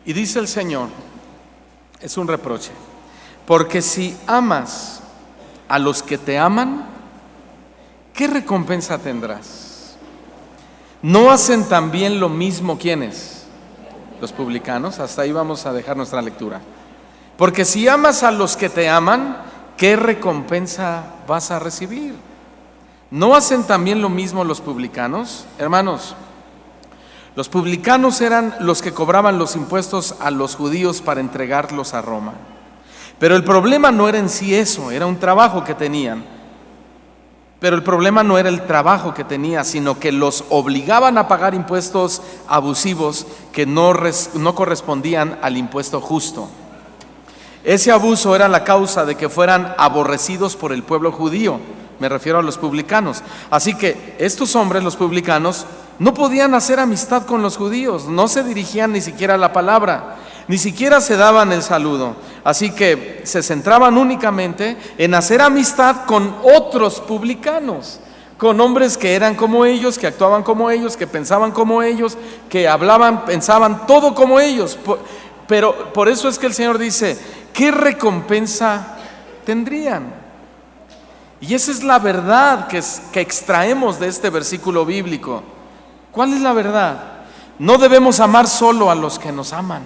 Y dice el Señor, es un reproche, porque si amas a los que te aman, ¿qué recompensa tendrás? ¿No hacen también lo mismo quiénes? Los publicanos. Hasta ahí vamos a dejar nuestra lectura. Porque si amas a los que te aman, ¿qué recompensa vas a recibir? ¿No hacen también lo mismo los publicanos? Hermanos, los publicanos eran los que cobraban los impuestos a los judíos para entregarlos a Roma. Pero el problema no era en sí eso, era un trabajo que tenían. Pero el problema no era el trabajo que tenía, sino que los obligaban a pagar impuestos abusivos que no correspondían al impuesto justo. Ese abuso era la causa de que fueran aborrecidos por el pueblo judío. Me refiero a los publicanos. Así que estos hombres, los publicanos, no podían hacer amistad con los judíos, no se dirigían ni siquiera a la palabra, ni siquiera se daban el saludo. Así que se centraban únicamente en hacer amistad con otros publicanos, con hombres que eran como ellos, que actuaban como ellos, que pensaban como ellos, que hablaban, pensaban todo como ellos. Pero por eso es que el Señor dice, ¿qué recompensa tendrían? Y esa es la verdad que extraemos de este versículo bíblico. ¿Cuál es la verdad? No debemos amar solo a los que nos aman.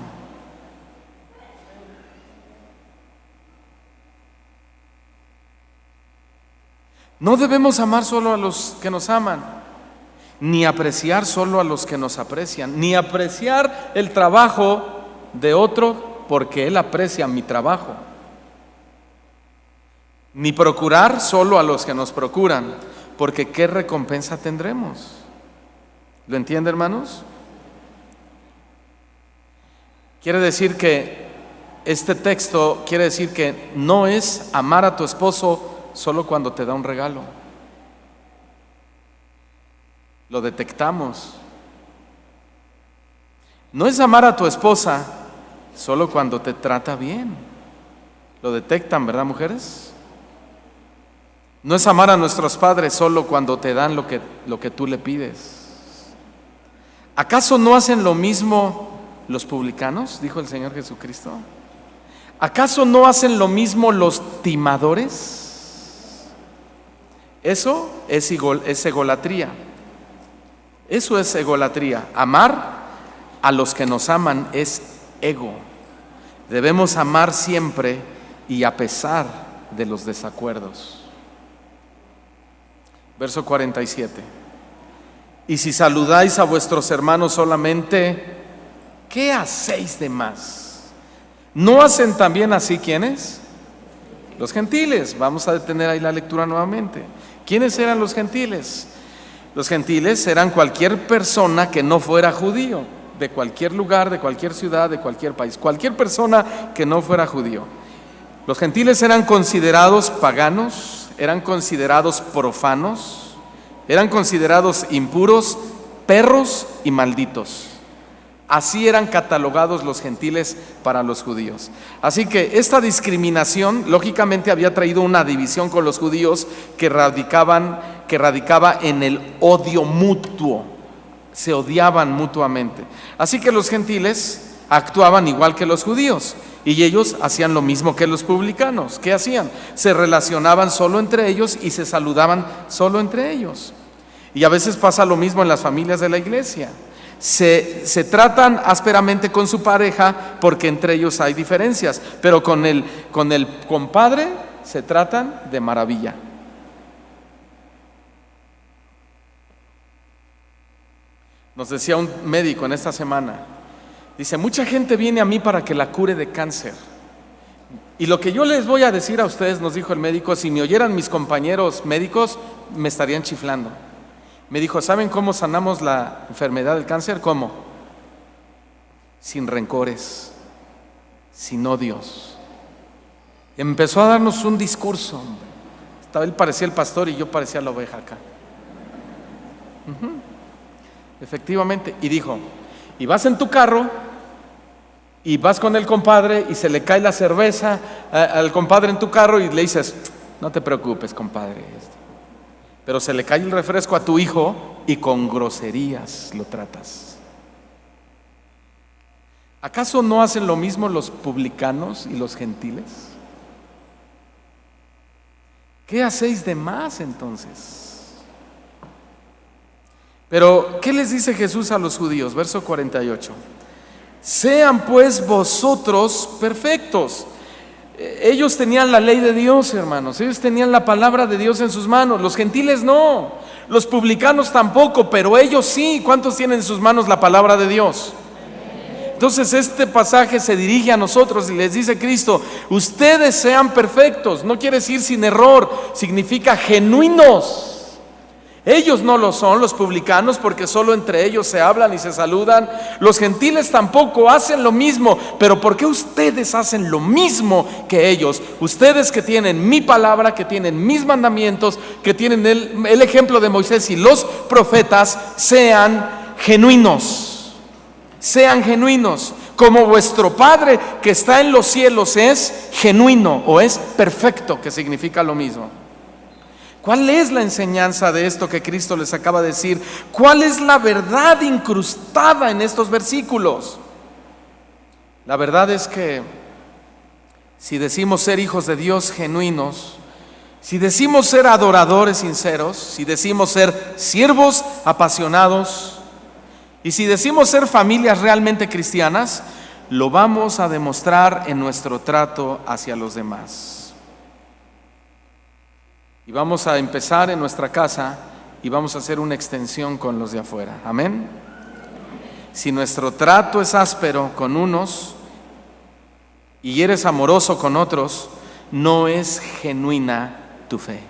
No debemos amar solo a los que nos aman, ni apreciar solo a los que nos aprecian, ni apreciar el trabajo de otro porque él aprecia mi trabajo, ni procurar solo a los que nos procuran, porque ¿qué recompensa tendremos? ¿Lo entiende, hermanos? Quiere decir que este texto quiere decir que no es amar a tu esposo solo cuando te da un regalo. Lo detectamos. No es amar a tu esposa solo cuando te trata bien. Lo detectan, ¿verdad, mujeres? No es amar a nuestros padres solo cuando te dan lo que tú le pides. ¿Acaso no hacen lo mismo los publicanos? Dijo el Señor Jesucristo. ¿Acaso no hacen lo mismo los timadores? Eso es egolatría. Eso es egolatría. Amar a los que nos aman es ego. Debemos amar siempre y a pesar de los desacuerdos. Verso 47. Y si saludáis a vuestros hermanos solamente, ¿qué hacéis de más? ¿No hacen también así quiénes? Los gentiles. Vamos a detener ahí la lectura nuevamente. ¿Quiénes eran los gentiles? Los gentiles eran cualquier persona que no fuera judío, de cualquier lugar, de cualquier ciudad, de cualquier país, cualquier persona que no fuera judío. Los gentiles eran considerados paganos, eran considerados profanos, eran considerados impuros, perros y malditos. Así eran catalogados los gentiles para los judíos. Así que esta discriminación lógicamente había traído una división con los judíos que radicaba en el odio mutuo. Se odiaban mutuamente. Así que los gentiles actuaban igual que los judíos y ellos hacían lo mismo que los publicanos. ¿Qué hacían? Se relacionaban solo entre ellos y se saludaban solo entre ellos. Y a veces pasa lo mismo en las familias de la iglesia. Se tratan ásperamente con su pareja porque entre ellos hay diferencias, pero con el compadre se tratan de maravilla. Nos decía un médico en esta semana, dice, mucha gente viene a mí para que la cure de cáncer. Y lo que yo les voy a decir a ustedes, nos dijo el médico, si me oyeran mis compañeros médicos, me estarían chiflando. Me dijo, ¿saben cómo sanamos la enfermedad del cáncer? ¿Cómo? Sin rencores, sin odios. Empezó a darnos un discurso. Él parecía el pastor y yo parecía la oveja acá. Efectivamente. Y dijo, y vas en tu carro y vas con el compadre y se le cae la cerveza al compadre en tu carro y le dices, no te preocupes, compadre. Pero se le cae el refresco a tu hijo y con groserías lo tratas. ¿Acaso no hacen lo mismo los publicanos y los gentiles? ¿Qué hacéis de más entonces? Pero, ¿qué les dice Jesús a los judíos? Verso 48. Sean pues vosotros perfectos. Ellos tenían la ley de Dios, hermanos. Ellos tenían la palabra de Dios en sus manos. Los gentiles no. Los publicanos tampoco, pero ellos sí. ¿Cuántos tienen en sus manos la palabra de Dios? Entonces este pasaje se dirige a nosotros y les dice Cristo, ustedes sean perfectos. No quiere decir sin error, significa genuinos. Ellos no lo son, los publicanos, porque solo entre ellos se hablan y se saludan. Los gentiles tampoco hacen lo mismo. Pero ¿por qué ustedes hacen lo mismo que ellos? Ustedes que tienen mi palabra, que tienen mis mandamientos, que tienen el ejemplo de Moisés y los profetas, sean genuinos. Sean genuinos, como vuestro Padre que está en los cielos es genuino o es perfecto, que significa lo mismo. ¿Cuál es la enseñanza de esto que Cristo les acaba de decir? ¿Cuál es la verdad incrustada en estos versículos? La verdad es que si decimos ser hijos de Dios genuinos, si decimos ser adoradores sinceros, si decimos ser siervos apasionados y si decimos ser familias realmente cristianas, lo vamos a demostrar en nuestro trato hacia los demás. Y vamos a empezar en nuestra casa y vamos a hacer una extensión con los de afuera. Amén. Si nuestro trato es áspero con unos y eres amoroso con otros, no es genuina tu fe.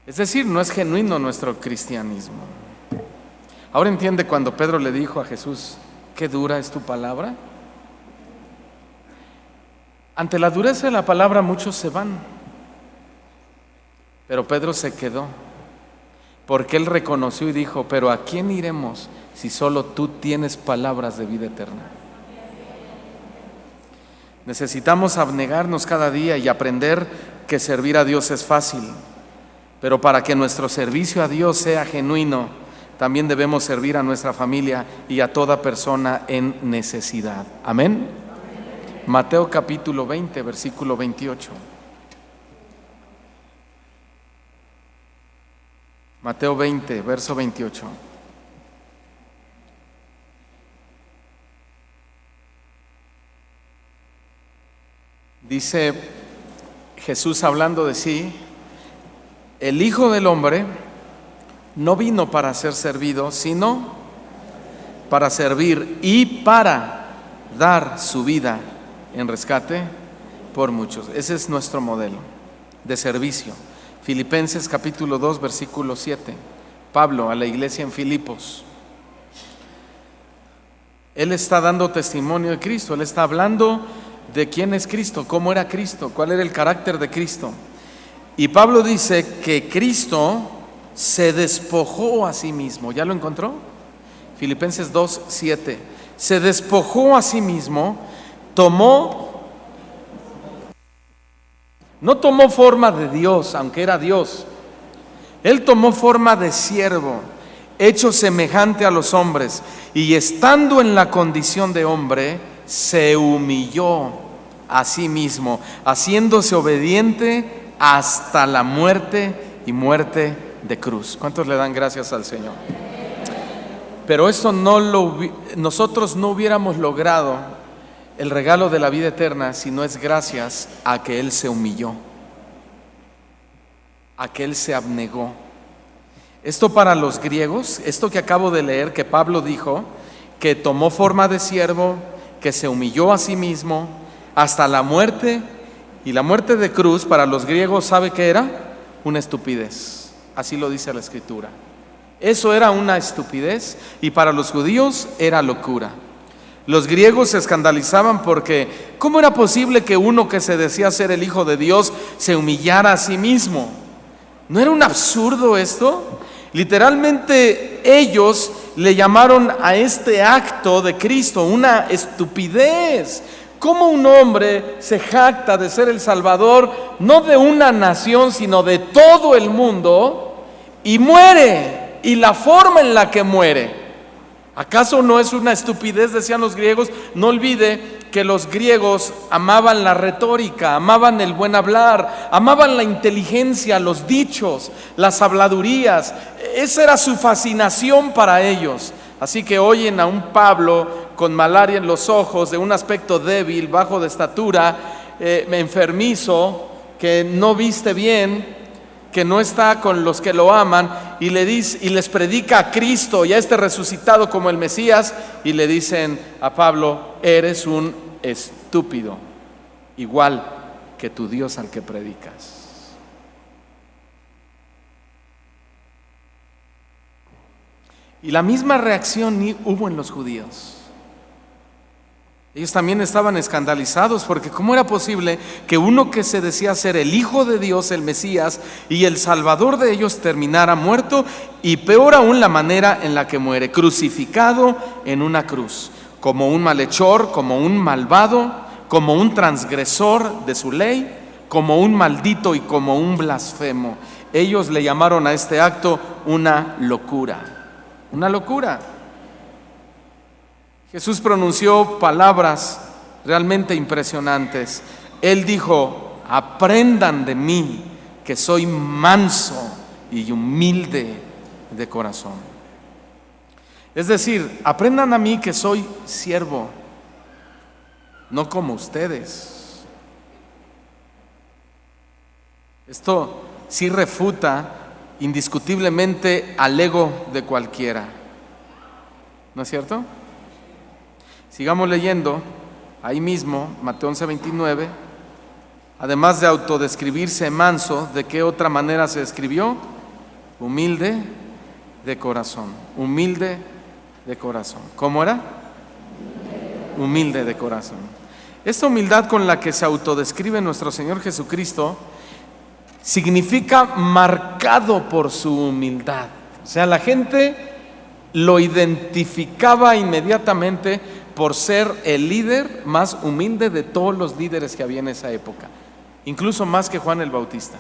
Es decir, no es genuino nuestro cristianismo. Ahora entiende cuando Pedro le dijo a Jesús: ¿qué dura es tu palabra? Ante la dureza de la palabra muchos se van, pero Pedro se quedó, porque él reconoció y dijo: pero ¿a quién iremos si solo tú tienes palabras de vida eterna? Necesitamos abnegarnos cada día y aprender que servir a Dios es fácil, pero para que nuestro servicio a Dios sea genuino, también debemos servir a nuestra familia y a toda persona en necesidad. Amén. Mateo capítulo 20, versículo 28. Mateo 20, verso 28. Dice Jesús hablando de sí: el Hijo del Hombre no vino para ser servido, sino para servir y para dar su vida en rescate por muchos. Ese es nuestro modelo de servicio. Filipenses capítulo 2, versículo 7. Pablo a la iglesia en Filipos. Él está dando testimonio de Cristo, él está hablando de quién es Cristo, cómo era Cristo, cuál era el carácter de Cristo. Y Pablo dice que Cristo se despojó a sí mismo. ¿Ya lo encontró? Filipenses 2, 7. Se despojó a sí mismo, no tomó forma de Dios, aunque era Dios. Él tomó forma de siervo, hecho semejante a los hombres, y estando en la condición de hombre, se humilló a sí mismo, haciéndose obediente hasta la muerte y muerte de cruz. ¿Cuántos le dan gracias al Señor? Pero eso nosotros no hubiéramos logrado el regalo de la vida eterna si no es gracias a que Él se humilló, a que Él se abnegó. Esto para los griegos, esto que acabo de leer, que Pablo dijo, que tomó forma de siervo, que se humilló a sí mismo hasta la muerte, y la muerte de cruz para los griegos, ¿sabe qué era? Una estupidez. Así lo dice la Escritura. Eso era una estupidez y para los judíos era locura. Los griegos se escandalizaban porque ¿cómo era posible que uno que se decía ser el Hijo de Dios se humillara a sí mismo? ¿No era un absurdo esto? Literalmente ellos le llamaron a este acto de Cristo una estupidez. ¿Cómo un hombre se jacta de ser el Salvador, no de una nación, sino de todo el mundo, y muere? Y la forma en la que muere, ¿acaso no es una estupidez? Decían los griegos. No olvide que los griegos amaban la retórica, amaban el buen hablar, amaban la inteligencia, los dichos, las habladurías. Esa era su fascinación para ellos. Así que oyen a un Pablo con malaria en los ojos, de un aspecto débil, bajo de estatura, enfermizo, que no viste bien, que no está con los que lo aman, y les predica a Cristo y a este resucitado como el Mesías, y le dicen a Pablo: eres un estúpido, igual que tu Dios al que predicas. Y la misma reacción hubo en los judíos. Ellos también estaban escandalizados porque ¿cómo era posible que uno que se decía ser el Hijo de Dios, el Mesías y el Salvador de ellos, terminara muerto, y peor aún la manera en la que muere, crucificado en una cruz, como un malhechor, como un malvado, como un transgresor de su ley, como un maldito y como un blasfemo? Ellos le llamaron a este acto una locura. Una locura. Jesús pronunció palabras realmente impresionantes. Él dijo: aprendan de mí, que soy manso y humilde de corazón. Es decir, aprendan a mí que soy siervo, no como ustedes. Esto sí refuta indiscutiblemente al ego de cualquiera, ¿no es cierto? Sigamos leyendo, ahí mismo, Mateo 11:29. Además de autodescribirse manso, ¿de qué otra manera se describió? Humilde de corazón, humilde de corazón. ¿Cómo era? Humilde de corazón. Esta humildad con la que se autodescribe nuestro Señor Jesucristo significa marcado por su humildad. O sea, la gente lo identificaba inmediatamente por ser el líder más humilde de todos los líderes que había en esa época, incluso más que Juan el Bautista.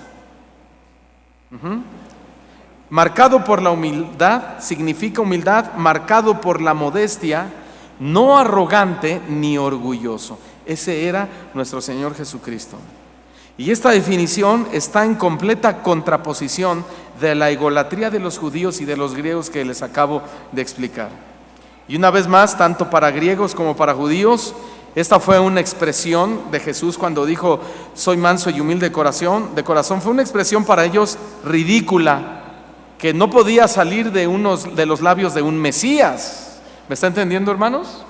Marcado por la humildad significa humildad marcado por la modestia, no arrogante ni orgulloso. Ese era nuestro Señor Jesucristo. Y esta definición está en completa contraposición de la egolatría de los judíos y de los griegos que les acabo de explicar. Y una vez más, tanto para griegos como para judíos, esta fue una expresión de Jesús cuando dijo: soy manso y humilde de corazón. Fue una expresión para ellos ridícula, que no podía salir de los labios de un Mesías. ¿Me está entendiendo, hermanos?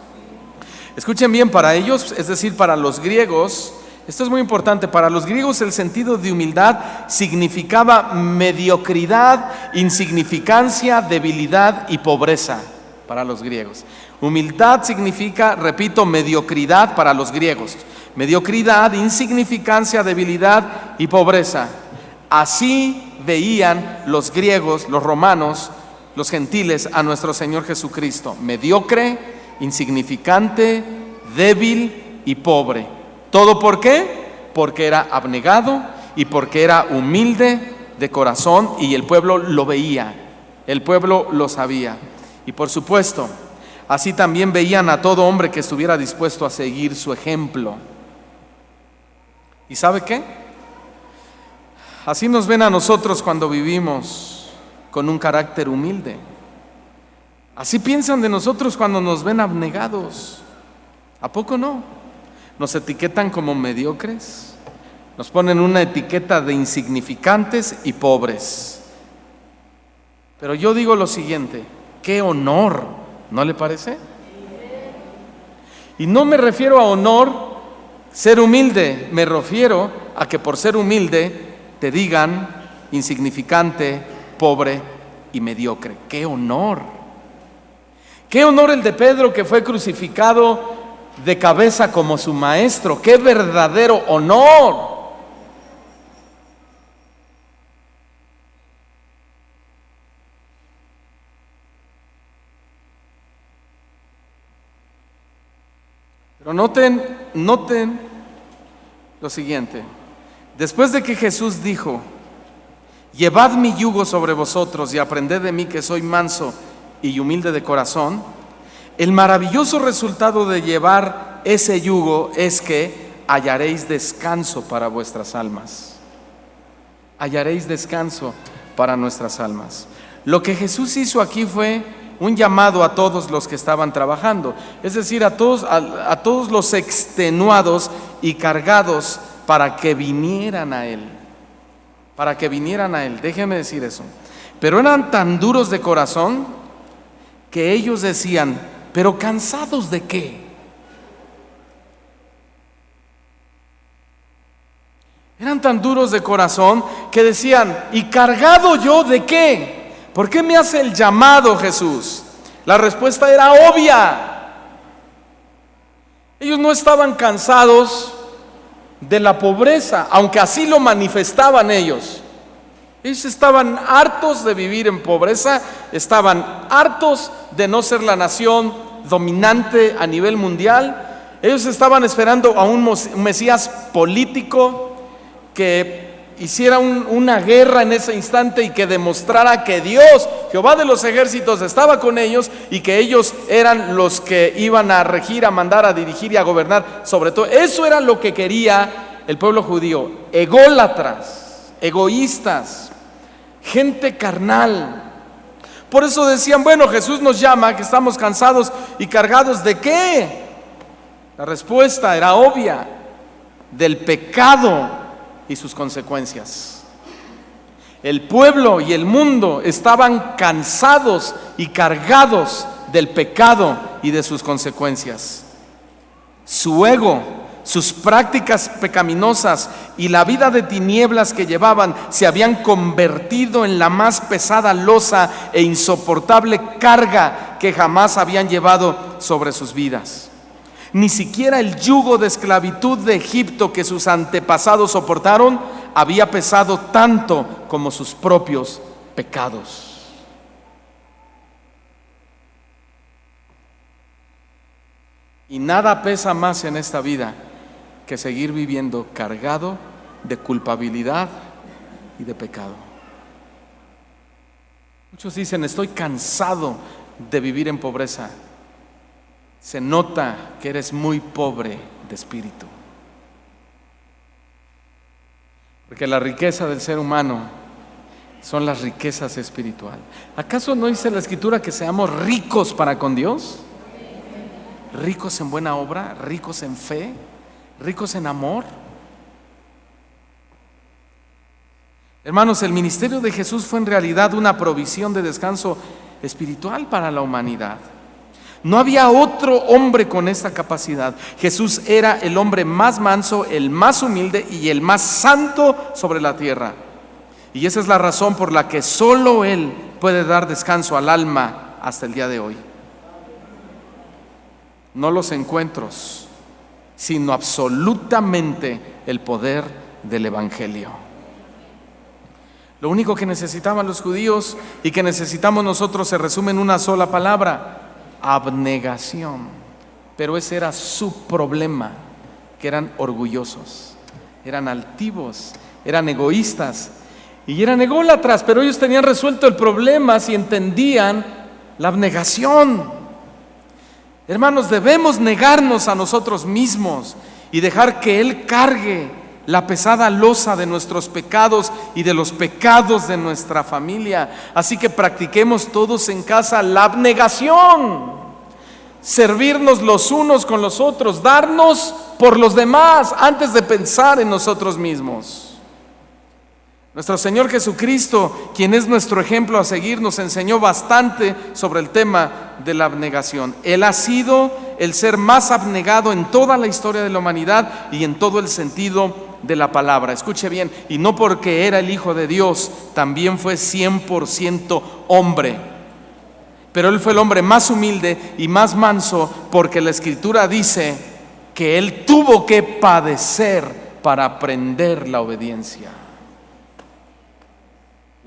Escuchen bien, para ellos, es decir, para los griegos, esto es muy importante, para los griegos el sentido de humildad significaba mediocridad, insignificancia, debilidad y pobreza para los griegos. Humildad significa, repito, mediocridad para los griegos. Mediocridad, insignificancia, debilidad y pobreza. Así veían los griegos, los romanos, los gentiles a nuestro Señor Jesucristo: mediocre, insignificante, débil y pobre. ¿Todo por qué? Porque era abnegado y porque era humilde de corazón, y el pueblo lo veía, el pueblo lo sabía. Y por supuesto, así también veían a todo hombre que estuviera dispuesto a seguir su ejemplo. ¿Y sabe qué? Así nos ven a nosotros cuando vivimos con un carácter humilde. Así piensan de nosotros cuando nos ven abnegados. ¿A poco no? Nos etiquetan como mediocres, nos ponen una etiqueta de insignificantes y pobres. Pero yo digo lo siguiente: ¡qué honor! ¿No le parece? Y no me refiero a honor ser humilde, me refiero a que por ser humilde te digan insignificante, pobre y mediocre. ¡Qué honor! ¡Qué honor el de Pedro, que fue crucificado de cabeza como su maestro! ¡Qué verdadero honor! Pero noten lo siguiente. Después de que Jesús dijo: llevad mi yugo sobre vosotros y aprended de mí, que soy manso y humilde de corazón, el maravilloso resultado de llevar ese yugo es que hallaréis descanso para vuestras almas. Hallaréis descanso para nuestras almas. Lo que Jesús hizo aquí fue un llamado a todos los que estaban trabajando, es decir, a todos los extenuados y cargados, para que vinieran a Él. Para que vinieran a Él, déjenme decir eso. Pero eran tan duros de corazón que ellos decían: ¿pero cansados de qué? Eran tan duros de corazón que decían: ¿y cargado yo de qué? ¿Por qué me hace el llamado, Jesús? La respuesta era obvia. Ellos no estaban cansados de la pobreza, aunque así lo manifestaban ellos. Ellos estaban hartos de vivir en pobreza, estaban hartos de no ser la nación dominante a nivel mundial. Ellos estaban esperando a un Mesías político que hiciera una guerra en ese instante y que demostrara que Dios, Jehová de los ejércitos, estaba con ellos y que ellos eran los que iban a regir, a mandar, a dirigir y a gobernar sobre todo. Eso era lo que quería el pueblo judío. Ególatras, egoístas, gente carnal. Por eso decían, bueno, Jesús nos llama, que estamos cansados y cargados ¿de qué? La respuesta era obvia: del pecado y sus consecuencias. El pueblo y el mundo estaban cansados y cargados del pecado y de sus consecuencias. Su ego, sus prácticas pecaminosas y la vida de tinieblas que llevaban se habían convertido en la más pesada losa e insoportable carga que jamás habían llevado sobre sus vidas. Ni siquiera el yugo de esclavitud de Egipto que sus antepasados soportaron había pesado tanto como sus propios pecados. Y nada pesa más en esta vida que seguir viviendo cargado de culpabilidad y de pecado. Muchos dicen, estoy cansado de vivir en pobreza. Se nota que eres muy pobre de espíritu. Porque la riqueza del ser humano son las riquezas espirituales. ¿Acaso no dice la Escritura que seamos ricos para con Dios? Ricos en buena obra, ricos en fe, ricos en amor. Hermanos, el ministerio de Jesús fue en realidad una provisión de descanso espiritual para la humanidad. No había otro hombre con esta capacidad. Jesús era el hombre más manso, el más humilde y el más santo sobre la tierra. Y esa es la razón por la que solo Él puede dar descanso al alma hasta el día de hoy. No los encuentros, sino absolutamente el poder del Evangelio. Lo único que necesitaban los judíos y que necesitamos nosotros se resume en una sola palabra: abnegación. Pero ese era su problema, que eran orgullosos, eran altivos, eran egoístas y eran ególatras. Pero ellos tenían resuelto el problema si entendían la abnegación. Hermanos, debemos negarnos a nosotros mismos y dejar que Él cargue la pesada losa de nuestros pecados y de los pecados de nuestra familia. Así que practiquemos todos en casa la abnegación, servirnos los unos con los otros, darnos por los demás antes de pensar en nosotros mismos. Nuestro Señor Jesucristo, quien es nuestro ejemplo a seguir, nos enseñó bastante sobre el tema de la abnegación. Él ha sido el ser más abnegado en toda la historia de la humanidad y en todo el sentido de la palabra. Escuche bien, y no porque era el Hijo de Dios, también fue 100% hombre. Pero Él fue el hombre más humilde y más manso, porque la Escritura dice que Él tuvo que padecer para aprender la obediencia.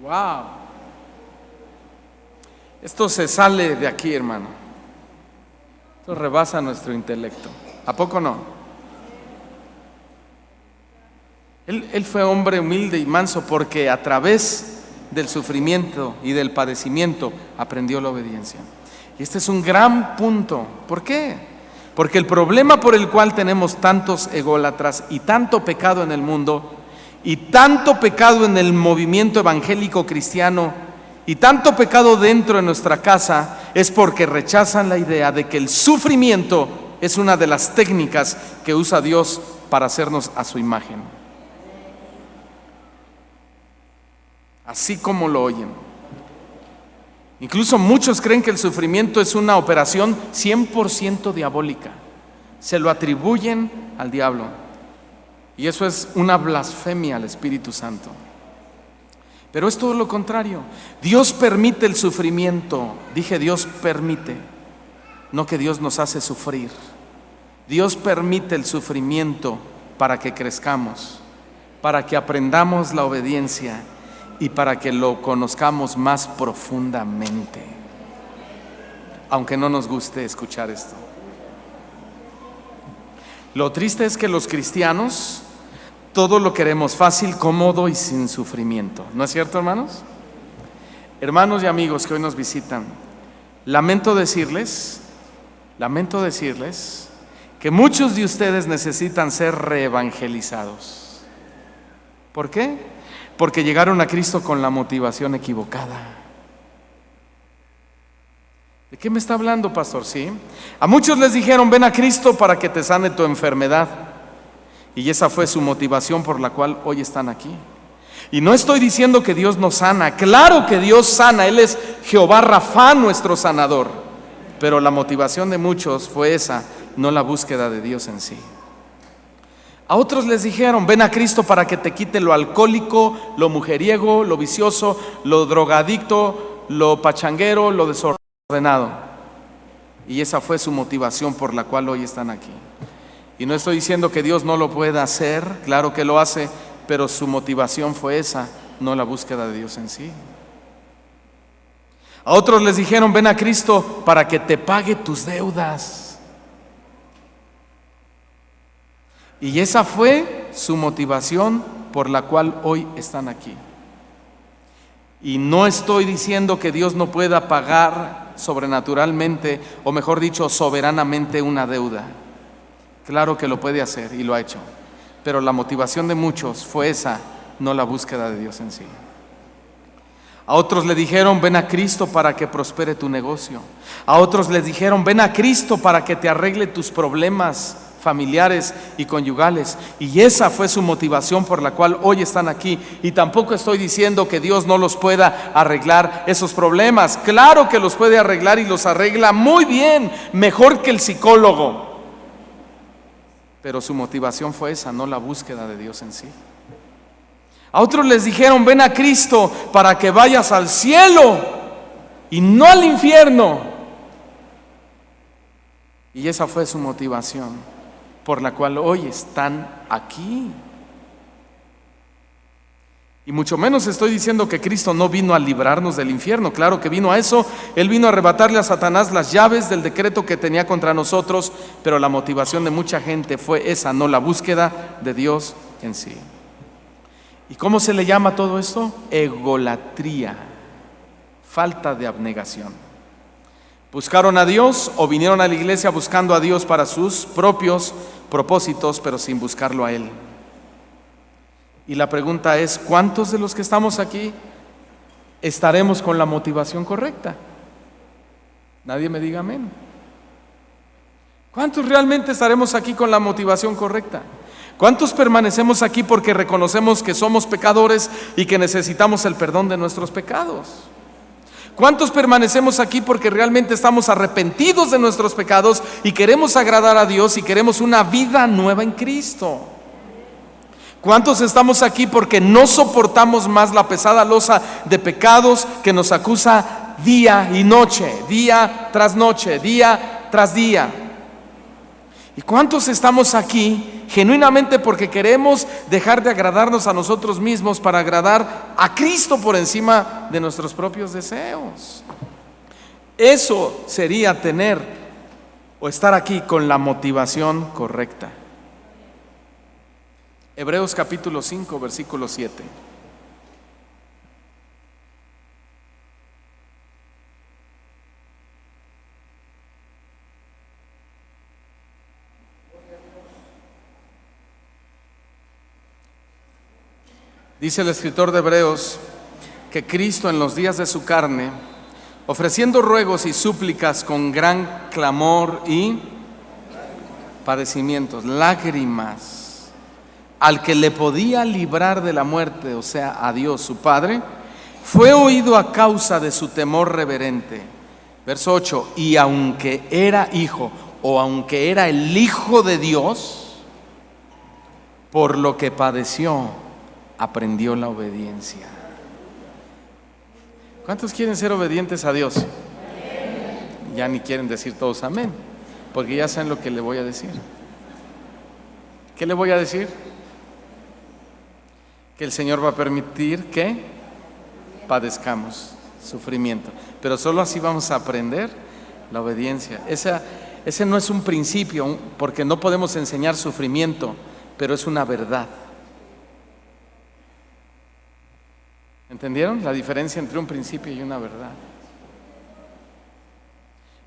Wow. Esto se sale de aquí, hermano. Esto rebasa nuestro intelecto. ¿A poco no? Él fue hombre humilde y manso porque a través del sufrimiento y del padecimiento aprendió la obediencia. Y este es un gran punto. ¿Por qué? Porque el problema por el cual tenemos tantos ególatras y tanto pecado en el mundo y tanto pecado en el movimiento evangélico cristiano y tanto pecado dentro de nuestra casa es porque rechazan la idea de que el sufrimiento es una de las técnicas que usa Dios para hacernos a su imagen. Así como lo oyen. Incluso muchos creen que el sufrimiento es una operación 100% diabólica. Se lo atribuyen al diablo. Y eso es una blasfemia al Espíritu Santo. Pero es todo lo contrario. Dios permite el sufrimiento. Dije, Dios permite, no que Dios nos hace sufrir. Dios permite el sufrimiento para que crezcamos, para que aprendamos la obediencia y para que lo conozcamos más profundamente, aunque no nos guste escuchar esto. Lo triste es que los cristianos todo lo queremos fácil, cómodo y sin sufrimiento. ¿No es cierto, hermanos? Hermanos y amigos que hoy nos visitan, lamento decirles que muchos de ustedes necesitan ser reevangelizados. ¿Por qué? Porque llegaron a Cristo con la motivación equivocada. ¿De qué me está hablando, pastor? Sí. A muchos les dijeron, ven a Cristo para que te sane tu enfermedad. Y esa fue su motivación por la cual hoy están aquí. Y no estoy diciendo que Dios no sana. Claro que Dios sana. Él es Jehová Rafa, nuestro sanador. Pero la motivación de muchos fue esa, no la búsqueda de Dios en sí. A otros les dijeron, ven a Cristo para que te quite lo alcohólico, lo mujeriego, lo vicioso, lo drogadicto, lo pachanguero, lo desordenado. Y esa fue su motivación por la cual hoy están aquí. Y no estoy diciendo que Dios no lo pueda hacer, claro que lo hace, pero su motivación fue esa, no la búsqueda de Dios en sí. A otros les dijeron, ven a Cristo para que te pague tus deudas. Y esa fue su motivación por la cual hoy están aquí. Y no estoy diciendo que Dios no pueda pagar sobrenaturalmente, o mejor dicho, soberanamente una deuda. Claro que lo puede hacer y lo ha hecho. Pero la motivación de muchos fue esa, no la búsqueda de Dios en sí. A otros le dijeron, ven a Cristo para que prospere tu negocio. A otros les dijeron, ven a Cristo para que te arregle tus problemas familiares y conyugales. Y esa fue su motivación por la cual hoy están aquí. Y tampoco estoy diciendo que Dios no los pueda arreglar esos problemas. Claro que los puede arreglar y los arregla muy bien, mejor que el psicólogo. Pero su motivación fue esa, no la búsqueda de Dios en sí. A otros les dijeron, ven a Cristo para que vayas al cielo y no al infierno. Y esa fue su motivación por la cual hoy están aquí. Y mucho menos estoy diciendo que Cristo no vino a librarnos del infierno. Claro que vino a eso. Él vino a arrebatarle a Satanás las llaves del decreto que tenía contra nosotros. Pero la motivación de mucha gente fue esa, no la búsqueda de Dios en sí. ¿Y cómo se le llama todo esto? Egolatría, falta de abnegación. Buscaron a Dios o vinieron a la iglesia buscando a Dios para sus propios propósitos, pero sin buscarlo a Él. Y la pregunta es, ¿cuántos de los que estamos aquí estaremos con la motivación correcta? Nadie me diga amén. ¿Cuántos realmente estaremos aquí con la motivación correcta? ¿Cuántos permanecemos aquí porque reconocemos que somos pecadores y que necesitamos el perdón de nuestros pecados? ¿Cuántos permanecemos aquí porque realmente estamos arrepentidos de nuestros pecados y queremos agradar a Dios y queremos una vida nueva en Cristo? ¿Cuántos estamos aquí porque no soportamos más la pesada losa de pecados que nos acusa día y noche, día tras noche, día tras día? ¿Y cuántos estamos aquí genuinamente porque queremos dejar de agradarnos a nosotros mismos para agradar a Cristo por encima de nuestros propios deseos? Eso sería tener o estar aquí con la motivación correcta. Hebreos capítulo 5, versículo 7. Dice el escritor de Hebreos que Cristo en los días de su carne, ofreciendo ruegos y súplicas con gran clamor y padecimientos, lágrimas, al que le podía librar de la muerte, o sea, a Dios su Padre, fue oído a causa de su temor reverente. Verso 8, y aunque era hijo, o aunque era el Hijo de Dios, por lo que padeció, aprendió la obediencia. ¿Cuántos quieren ser obedientes a Dios? Ya ni quieren decir todos amén, porque ya saben lo que le voy a decir. ¿Qué le voy a decir? Que el Señor va a permitir que padezcamos sufrimiento, pero solo así vamos a aprender la obediencia. Ese no es un principio, porque no podemos enseñar sufrimiento, pero es una verdad. ¿Entendieron la diferencia entre un principio y una verdad?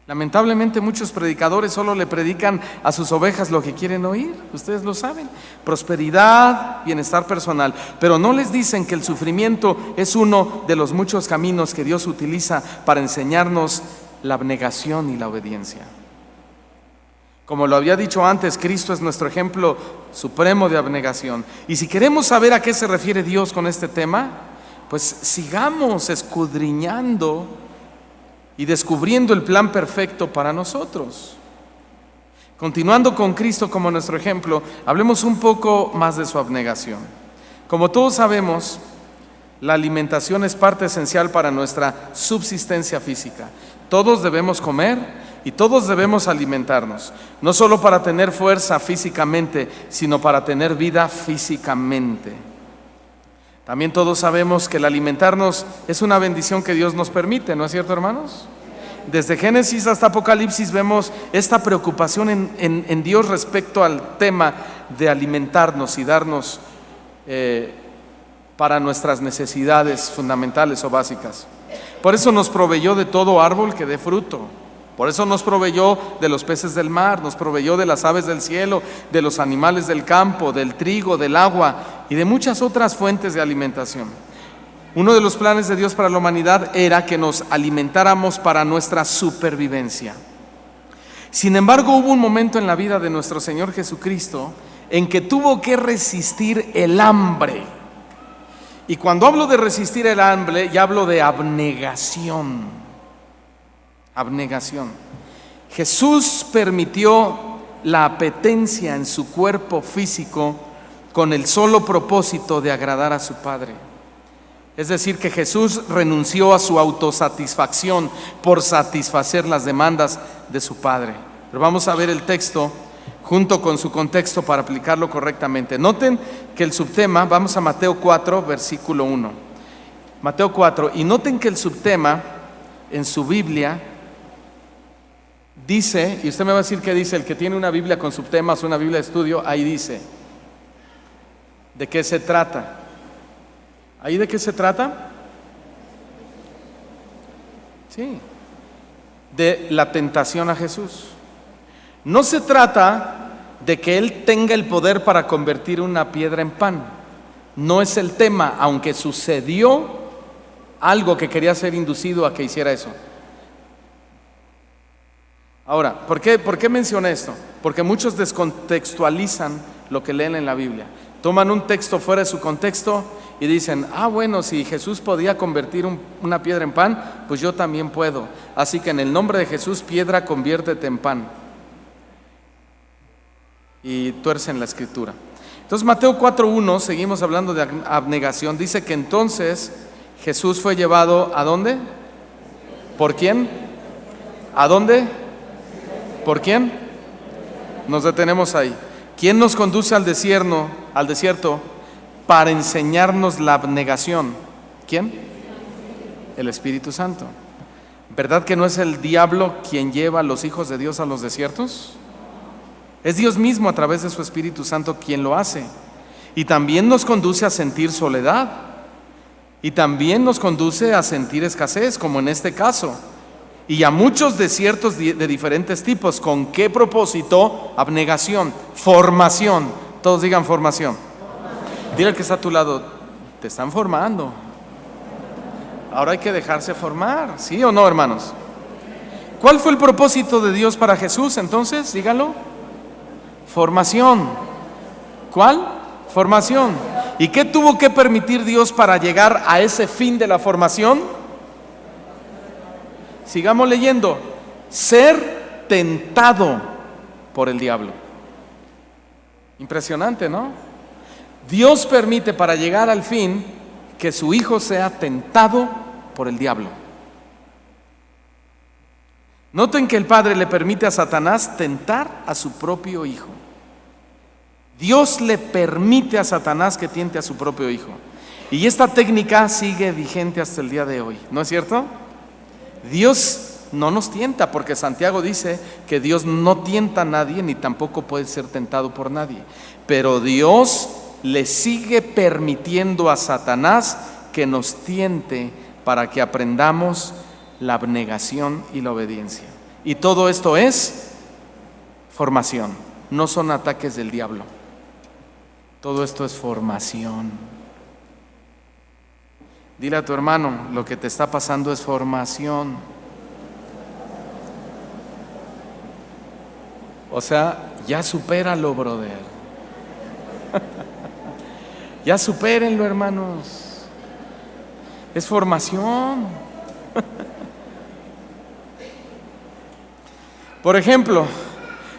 Lamentablemente muchos predicadores solo le predican a sus ovejas lo que quieren oír, ustedes lo saben, prosperidad, bienestar personal, pero no les dicen que el sufrimiento es uno de los muchos caminos que Dios utiliza para enseñarnos la abnegación y la obediencia. Como lo había dicho antes, Cristo es nuestro ejemplo supremo de abnegación. Y si queremos saber a qué se refiere Dios con este tema, pues sigamos escudriñando y descubriendo el plan perfecto para nosotros. Continuando con Cristo como nuestro ejemplo, hablemos un poco más de su abnegación. Como todos sabemos, la alimentación es parte esencial para nuestra subsistencia física. Todos debemos comer y todos debemos alimentarnos, no solo para tener fuerza físicamente, sino para tener vida físicamente. También todos sabemos que el alimentarnos es una bendición que Dios nos permite, ¿no es cierto, hermanos? Desde Génesis hasta Apocalipsis vemos esta preocupación en Dios respecto al tema de alimentarnos y darnos para nuestras necesidades fundamentales o básicas. Por eso nos proveyó de todo árbol que dé fruto. Por eso nos proveyó de los peces del mar, nos proveyó de las aves del cielo, de los animales del campo, del trigo, del agua y de muchas otras fuentes de alimentación. Uno de los planes de Dios para la humanidad era que nos alimentáramos para nuestra supervivencia. Sin embargo, hubo un momento en la vida de nuestro Señor Jesucristo en que tuvo que resistir el hambre. Y cuando hablo de resistir el hambre, ya hablo de abnegación. Abnegación. Jesús permitió la apetencia en su cuerpo físico con el solo propósito de agradar a su Padre. Es decir, que Jesús renunció a su autosatisfacción por satisfacer las demandas de su Padre. Pero vamos a ver el texto junto con su contexto para aplicarlo correctamente. Noten que el subtema, vamos a Mateo 4, versículo 1. Mateo 4, y noten que el subtema en su Biblia dice, y usted me va a decir qué dice, el que tiene una Biblia con subtemas, una Biblia de estudio, ahí dice, ¿de qué se trata? ¿Ahí de qué se trata? Sí, de la tentación a Jesús. No se trata de que Él tenga el poder para convertir una piedra en pan. No es el tema, aunque sucedió algo que quería ser inducido a que hiciera eso. Ahora, ¿por qué mencioné esto? Porque muchos descontextualizan lo que leen en la Biblia. Toman un texto fuera de su contexto y dicen, bueno, si Jesús podía convertir una piedra en pan, pues yo también puedo. Así que en el nombre de Jesús, piedra, conviértete en pan. Y tuercen la escritura. Entonces Mateo 4:1, seguimos hablando de abnegación, dice que entonces Jesús fue llevado ¿a dónde? ¿Por quién? ¿A dónde? ¿Por quién? Nos detenemos ahí. ¿Quién nos conduce al desierto para enseñarnos la abnegación? ¿Quién? El Espíritu Santo. ¿Verdad que no es el diablo quien lleva a los hijos de Dios a los desiertos? Es Dios mismo a través de su Espíritu Santo quien lo hace. Y también nos conduce a sentir soledad. Y también nos conduce a sentir escasez, como en este caso. Y a muchos desiertos de diferentes tipos. ¿Con qué propósito? Abnegación, formación. Todos digan formación. Dile al que está a tu lado, te están formando. Ahora hay que dejarse formar, ¿sí o no, hermanos? ¿Cuál fue el propósito de Dios para Jesús entonces? Dígalo. Formación. ¿Cuál? Formación. ¿Y qué tuvo que permitir Dios para llegar a ese fin de la formación? Sigamos leyendo. Ser tentado por el diablo. Impresionante, ¿no? Dios permite para llegar al fin que su hijo sea tentado por el diablo. Noten que el Padre le permite a Satanás tentar a su propio hijo. Dios le permite a Satanás que tiente a su propio hijo. Y esta técnica sigue vigente hasta el día de hoy, ¿no es cierto? Dios no nos tienta, porque Santiago dice que Dios no tienta a nadie ni tampoco puede ser tentado por nadie. Pero Dios le sigue permitiendo a Satanás que nos tiente para que aprendamos la abnegación y la obediencia. Y todo esto es formación, no son ataques del diablo. Todo esto es formación. Dile a tu hermano, lo que te está pasando es formación. O sea, ya supéralo, brother. Ya supérenlo, hermanos. Es formación. Por ejemplo,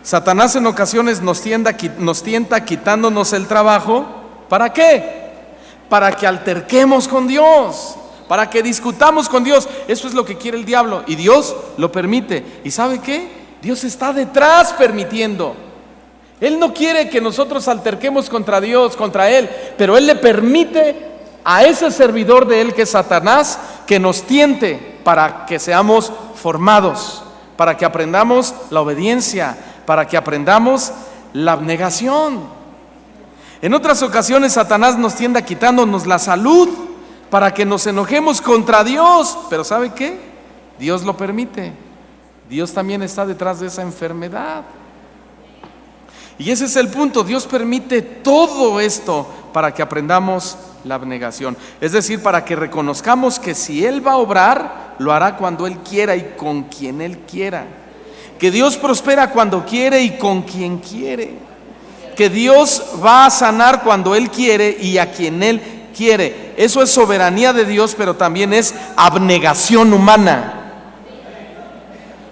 Satanás en ocasiones nos tienta quitándonos el trabajo. ¿Para qué? Para que alterquemos con Dios, para que discutamos con Dios. Eso es lo que quiere el diablo y Dios lo permite. ¿Y sabe qué? Dios está detrás permitiendo. Él no quiere que nosotros alterquemos contra Dios, contra Él, pero Él le permite a ese servidor de Él, que es Satanás, que nos tiente para que seamos formados, para que aprendamos la obediencia, para que aprendamos la abnegación. En otras ocasiones Satanás nos tiende quitándonos la salud para que nos enojemos contra Dios, pero ¿sabe qué? Dios lo permite. Dios también está detrás de esa enfermedad. Y ese es el punto, Dios permite todo esto para que aprendamos la abnegación. Es decir, para que reconozcamos que si Él va a obrar, lo hará cuando Él quiera y con quien Él quiera. Que Dios prospera cuando quiere y con quien quiere. Que Dios va a sanar cuando Él quiere y a quien Él quiere. Eso es soberanía de Dios, pero también es abnegación humana.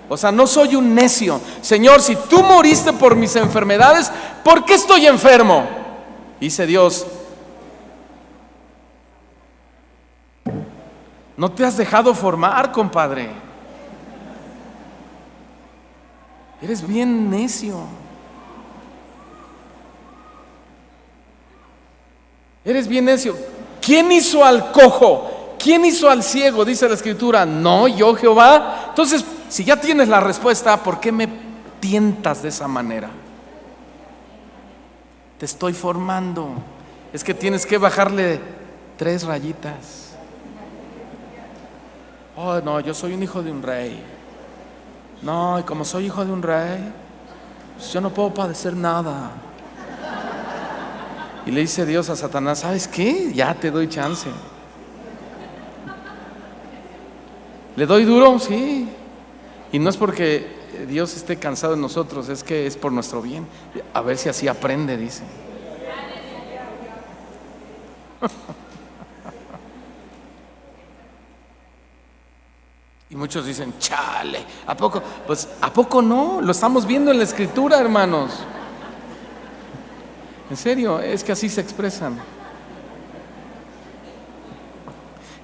O sea, no soy un necio. Señor, si tú moriste por mis enfermedades, ¿por qué estoy enfermo? Dice Dios, no te has dejado formar, compadre. Eres bien necio. Eres bien necio. ¿Quién hizo al cojo? ¿Quién hizo al ciego? Dice la Escritura. No, yo, Jehová. Entonces, si ya tienes la respuesta, ¿por qué me tientas de esa manera? Te estoy formando. Es que tienes que bajarle 3 rayitas. Oh, no, yo soy un hijo de un rey. No, y como soy hijo de un rey, pues yo no puedo padecer nada. Y le dice Dios a Satanás, ¿sabes qué? Ya te doy chance. ¿Le doy duro? Sí. Y no es porque Dios esté cansado de nosotros, es que es por nuestro bien. A ver si así aprende, dice. Y muchos dicen, chale, ¿a poco? Pues, ¿a poco no? Lo estamos viendo en la Escritura, hermanos. En serio, es que así se expresan.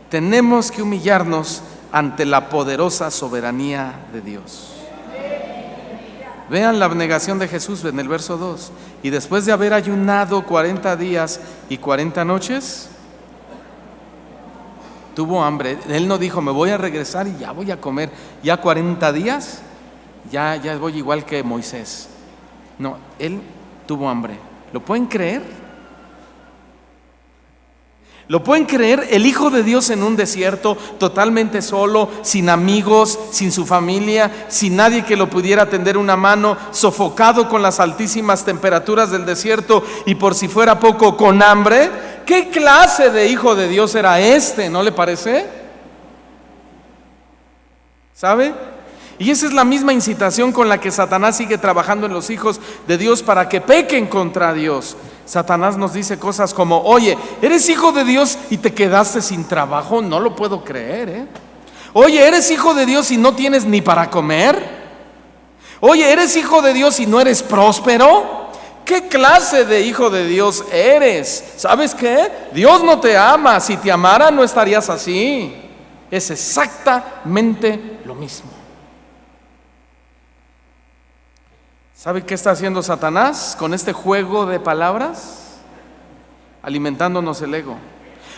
Tenemos que humillarnos ante la poderosa soberanía de Dios. Vean la abnegación de Jesús en el verso 2. Y después de haber ayunado 40 días y 40 noches, tuvo hambre. Él no dijo, me voy a regresar y ya voy a comer. Ya 40 días, ya voy igual que Moisés. No, él tuvo hambre. ¿Lo pueden creer? ¿Lo pueden creer? El Hijo de Dios en un desierto, totalmente solo, sin amigos, sin su familia, sin nadie que lo pudiera tender una mano, sofocado con las altísimas temperaturas del desierto y por si fuera poco, con hambre. ¿Qué clase de Hijo de Dios era este? ¿No le parece? ¿Sabe? Y esa es la misma incitación con la que Satanás sigue trabajando en los hijos de Dios para que pequen contra Dios. Satanás nos dice cosas como, oye, eres hijo de Dios y te quedaste sin trabajo, no lo puedo creer, ¿eh? Oye, eres hijo de Dios y no tienes ni para comer. Oye, eres hijo de Dios y no eres próspero. ¿Qué clase de hijo de Dios eres? ¿Sabes qué? Dios no te ama, si te amara no estarías así. Es exactamente lo mismo. ¿Sabe qué está haciendo Satanás con este juego de palabras? Alimentándonos el ego.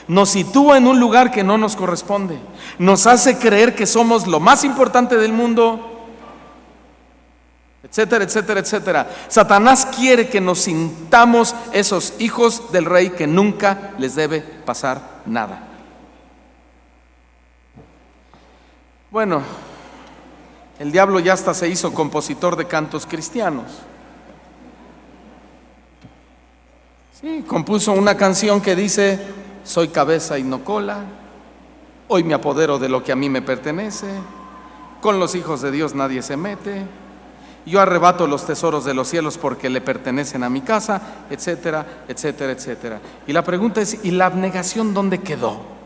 Nos sitúa en un lugar que no nos corresponde. Nos hace creer que somos lo más importante del mundo, etcétera, etcétera, etcétera. Satanás quiere que nos sintamos esos hijos del rey que nunca les debe pasar nada. Bueno, el diablo ya hasta se hizo compositor de cantos cristianos. Sí, compuso una canción que dice: soy cabeza y no cola, hoy me apodero de lo que a mí me pertenece, con los hijos de Dios nadie se mete, yo arrebato los tesoros de los cielos porque le pertenecen a mi casa, etcétera, etcétera, etcétera. Y la pregunta es: ¿y la abnegación dónde quedó?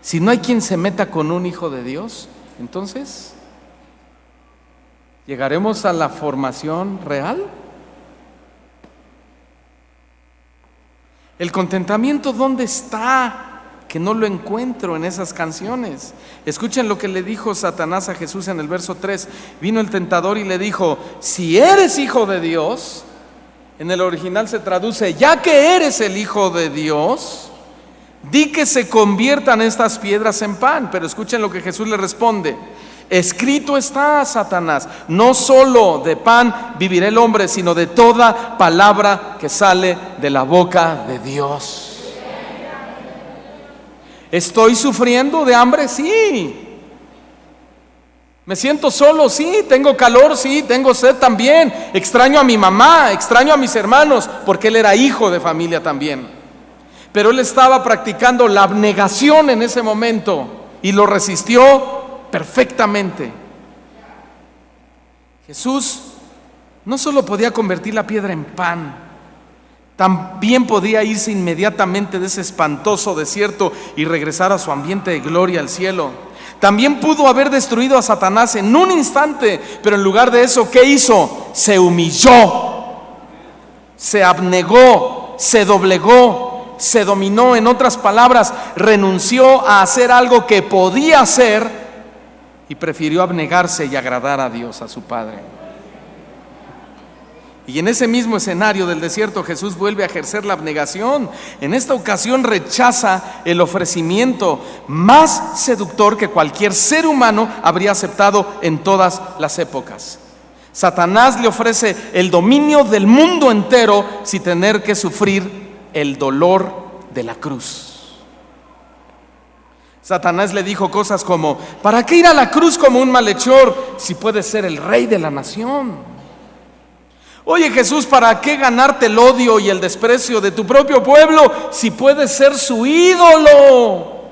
Si no hay quien se meta con un hijo de Dios, entonces ¿llegaremos a la formación real? ¿El contentamiento dónde está? Que no lo encuentro en esas canciones. Escuchen lo que le dijo Satanás a Jesús en el verso 3. Vino el tentador y le dijo: si eres hijo de Dios, en el original se traduce: ya que eres el hijo de Dios, di que se conviertan estas piedras en pan. Pero escuchen lo que Jesús le responde: escrito está, Satanás, no solo de pan vivirá el hombre, sino de toda palabra que sale de la boca de Dios. ¿Estoy sufriendo de hambre? Sí. ¿Me siento solo? Sí. ¿Tengo calor? Sí. ¿Tengo sed? También. Extraño a mi mamá, extraño a mis hermanos, porque él era hijo de familia también. Pero él estaba practicando la abnegación en ese momento y lo resistió perfectamente. Jesús no solo podía convertir la piedra en pan, también podía irse inmediatamente de ese espantoso desierto y regresar a su ambiente de gloria al cielo. También pudo haber destruido a Satanás en un instante, pero en lugar de eso, ¿qué hizo? Se humilló, se abnegó, se doblegó, se dominó. En otras palabras, renunció a hacer algo que podía hacer y prefirió abnegarse y agradar a Dios, a su Padre. Y en ese mismo escenario del desierto, Jesús vuelve a ejercer la abnegación. En esta ocasión rechaza el ofrecimiento más seductor que cualquier ser humano habría aceptado en todas las épocas. Satanás le ofrece el dominio del mundo entero sin tener que sufrir el dolor de la cruz. Satanás le dijo cosas como: ¿para qué ir a la cruz como un malhechor si puedes ser el rey de la nación? Oye, Jesús, ¿para qué ganarte el odio y el desprecio de tu propio pueblo si puedes ser su ídolo?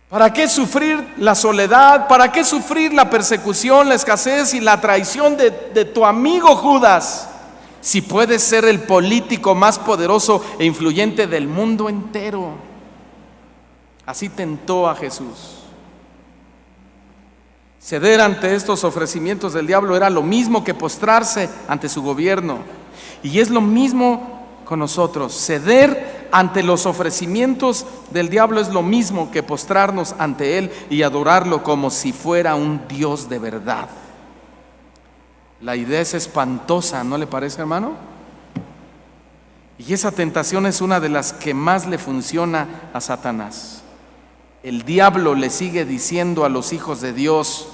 ¿Para qué sufrir la soledad? ¿Para qué sufrir la persecución, la escasez y la traición de tu amigo Judas si puedes ser el político más poderoso e influyente del mundo entero? Así tentó a Jesús. Ceder ante estos ofrecimientos del diablo era lo mismo que postrarse ante su gobierno. Y es lo mismo con nosotros. Ceder ante los ofrecimientos del diablo es lo mismo que postrarnos ante él y adorarlo como si fuera un Dios de verdad. La idea es espantosa, ¿no le parece, hermano? Y esa tentación es una de las que más le funciona a Satanás. El diablo le sigue diciendo a los hijos de Dios: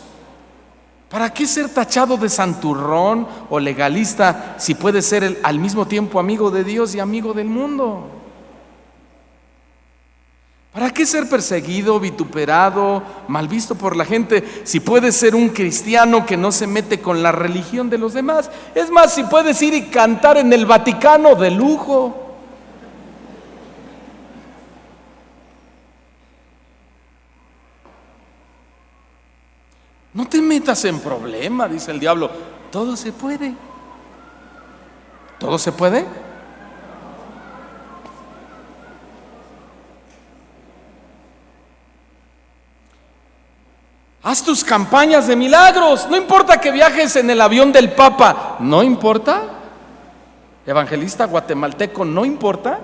¿para qué ser tachado de santurrón o legalista si puedes ser al mismo tiempo amigo de Dios y amigo del mundo? ¿Para qué ser perseguido, vituperado, mal visto por la gente si puedes ser un cristiano que no se mete con la religión de los demás? Es más, si puedes ir y cantar en el Vaticano de lujo. No te metas en problema, dice el diablo. Todo se puede. ¿Todo se puede? Haz tus campañas de milagros. No importa que viajes en el avión del Papa. ¿No importa? Evangelista guatemalteco, ¿no importa?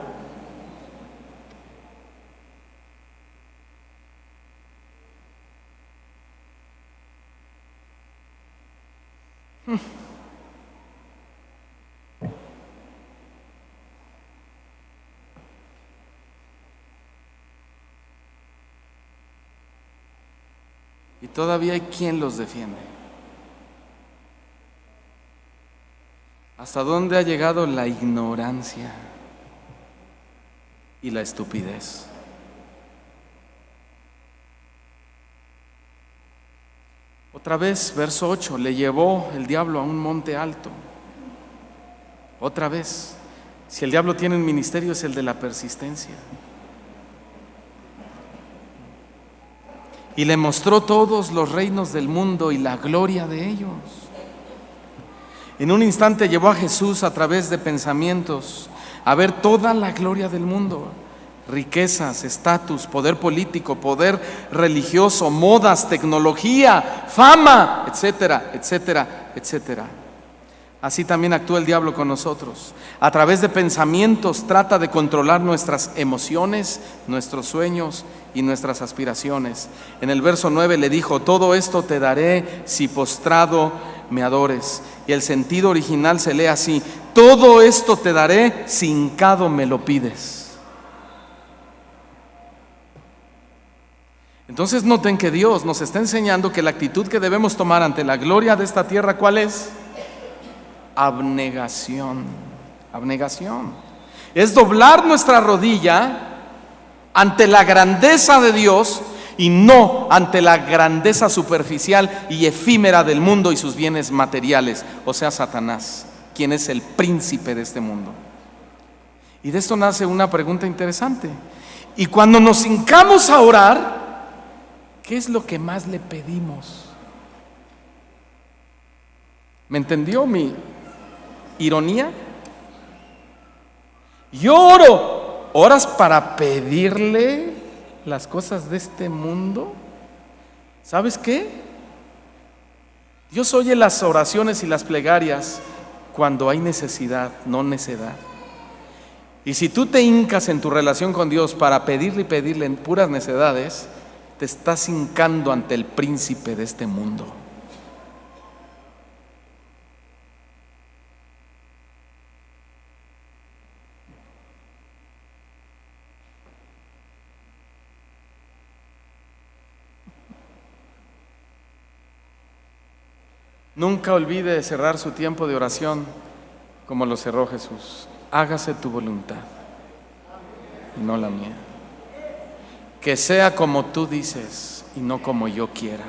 Y todavía hay quien los defiende. ¿Hasta dónde ha llegado la ignorancia y la estupidez? Otra vez, verso 8, le llevó el diablo a un monte alto. Otra vez, si el diablo tiene un ministerio es el de la persistencia. Y le mostró todos los reinos del mundo y la gloria de ellos. En un instante llevó a Jesús a través de pensamientos a ver toda la gloria del mundo. Riquezas, estatus, poder político, poder religioso, modas, tecnología, fama, etcétera, etcétera, etcétera. Así también actúa el diablo con nosotros. A través de pensamientos trata de controlar nuestras emociones, nuestros sueños y nuestras aspiraciones. En el verso 9 le dijo: todo esto te daré si postrado me adores. Y el sentido original se lee así: todo esto te daré si hincado me lo pides. Entonces noten que Dios nos está enseñando que la actitud que debemos tomar ante la gloria de esta tierra, ¿cuál es? Abnegación. Abnegación. Es doblar nuestra rodilla ante la grandeza de Dios y no ante la grandeza superficial y efímera del mundo y sus bienes materiales, o sea, Satanás, quien es el príncipe de este mundo. Y de esto nace una pregunta interesante. Y cuando nos hincamos a orar, ¿qué es lo que más le pedimos? ¿Me entendió mi ironía? Yo oro. ¿Oras para pedirle las cosas de este mundo? ¿Sabes qué? Dios oye las oraciones y las plegarias cuando hay necesidad, no necedad. Y si tú te hincas en tu relación con Dios para pedirle y pedirle en puras necedades, te estás hincando ante el príncipe de este mundo. Nunca olvide cerrar su tiempo de oración como lo cerró Jesús. Hágase tu voluntad y no la mía. Que sea como tú dices y no como yo quiera.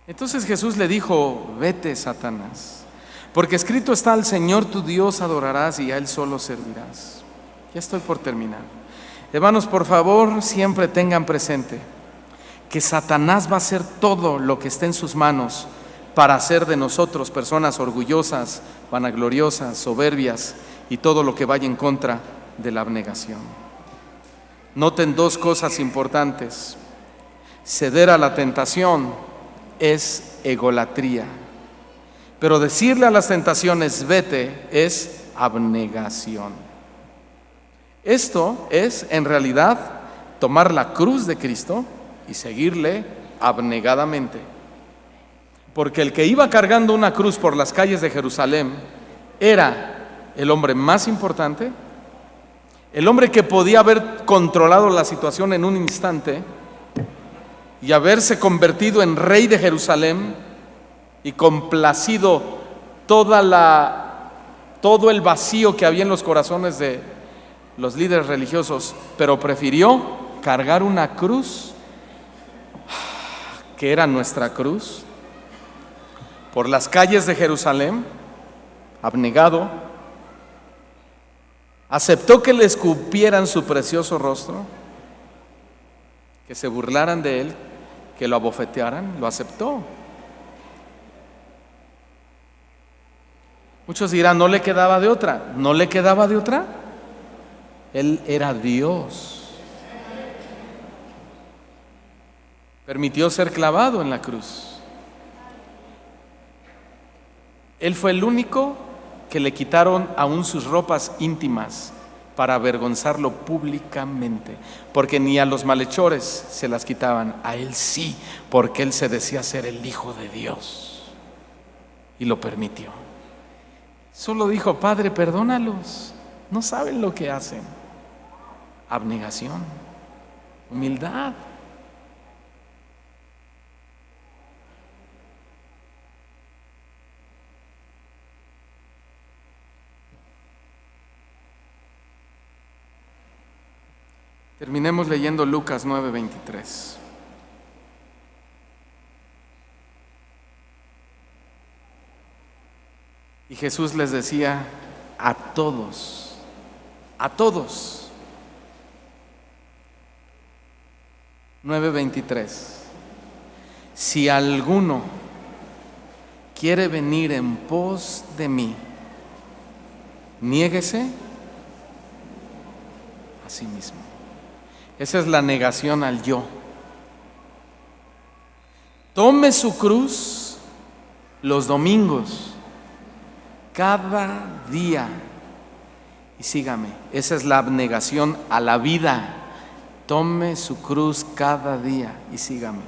Entonces Jesús le dijo: vete, Satanás, porque escrito está: al Señor tu Dios adorarás y a Él solo servirás. Ya estoy por terminar. Hermanos, por favor, siempre tengan presente que Satanás va a hacer todo lo que esté en sus manos para hacer de nosotros personas orgullosas, vanagloriosas, soberbias y todo lo que vaya en contra de la abnegación. Noten dos cosas importantes. Ceder a la tentación es egolatría, pero decirle a las tentaciones vete es abnegación. Esto es en realidad tomar la cruz de Cristo y seguirle abnegadamente. Porque el que iba cargando una cruz por las calles de Jerusalén era el hombre más importante, el hombre que podía haber controlado la situación en un instante y haberse convertido en rey de Jerusalén y complacido todo el vacío que había en los corazones de los líderes religiosos, pero prefirió cargar una cruz que era nuestra cruz por las calles de Jerusalén, abnegado. Aceptó que le escupieran su precioso rostro, que se burlaran de él, que lo abofetearan. Lo aceptó. Muchos dirán: no le quedaba de otra. No le quedaba de otra. Él era Dios. Permitió ser clavado en la cruz. Él fue el único que le quitaron aún sus ropas íntimas para avergonzarlo públicamente, porque ni a los malhechores se las quitaban, a él sí, porque él se decía ser el Hijo de Dios y lo permitió. Solo dijo: Padre, perdónalos, no saben lo que hacen. Abnegación, humildad. Terminemos leyendo Lucas 9:23. Y Jesús les decía a todos, 9:23, si alguno quiere venir en pos de mí, niéguese a sí mismo. Esa es la negación al yo. Tome su cruz los domingos, cada día, y sígame. Esa es la abnegación a la vida. Tome su cruz cada día y sígame.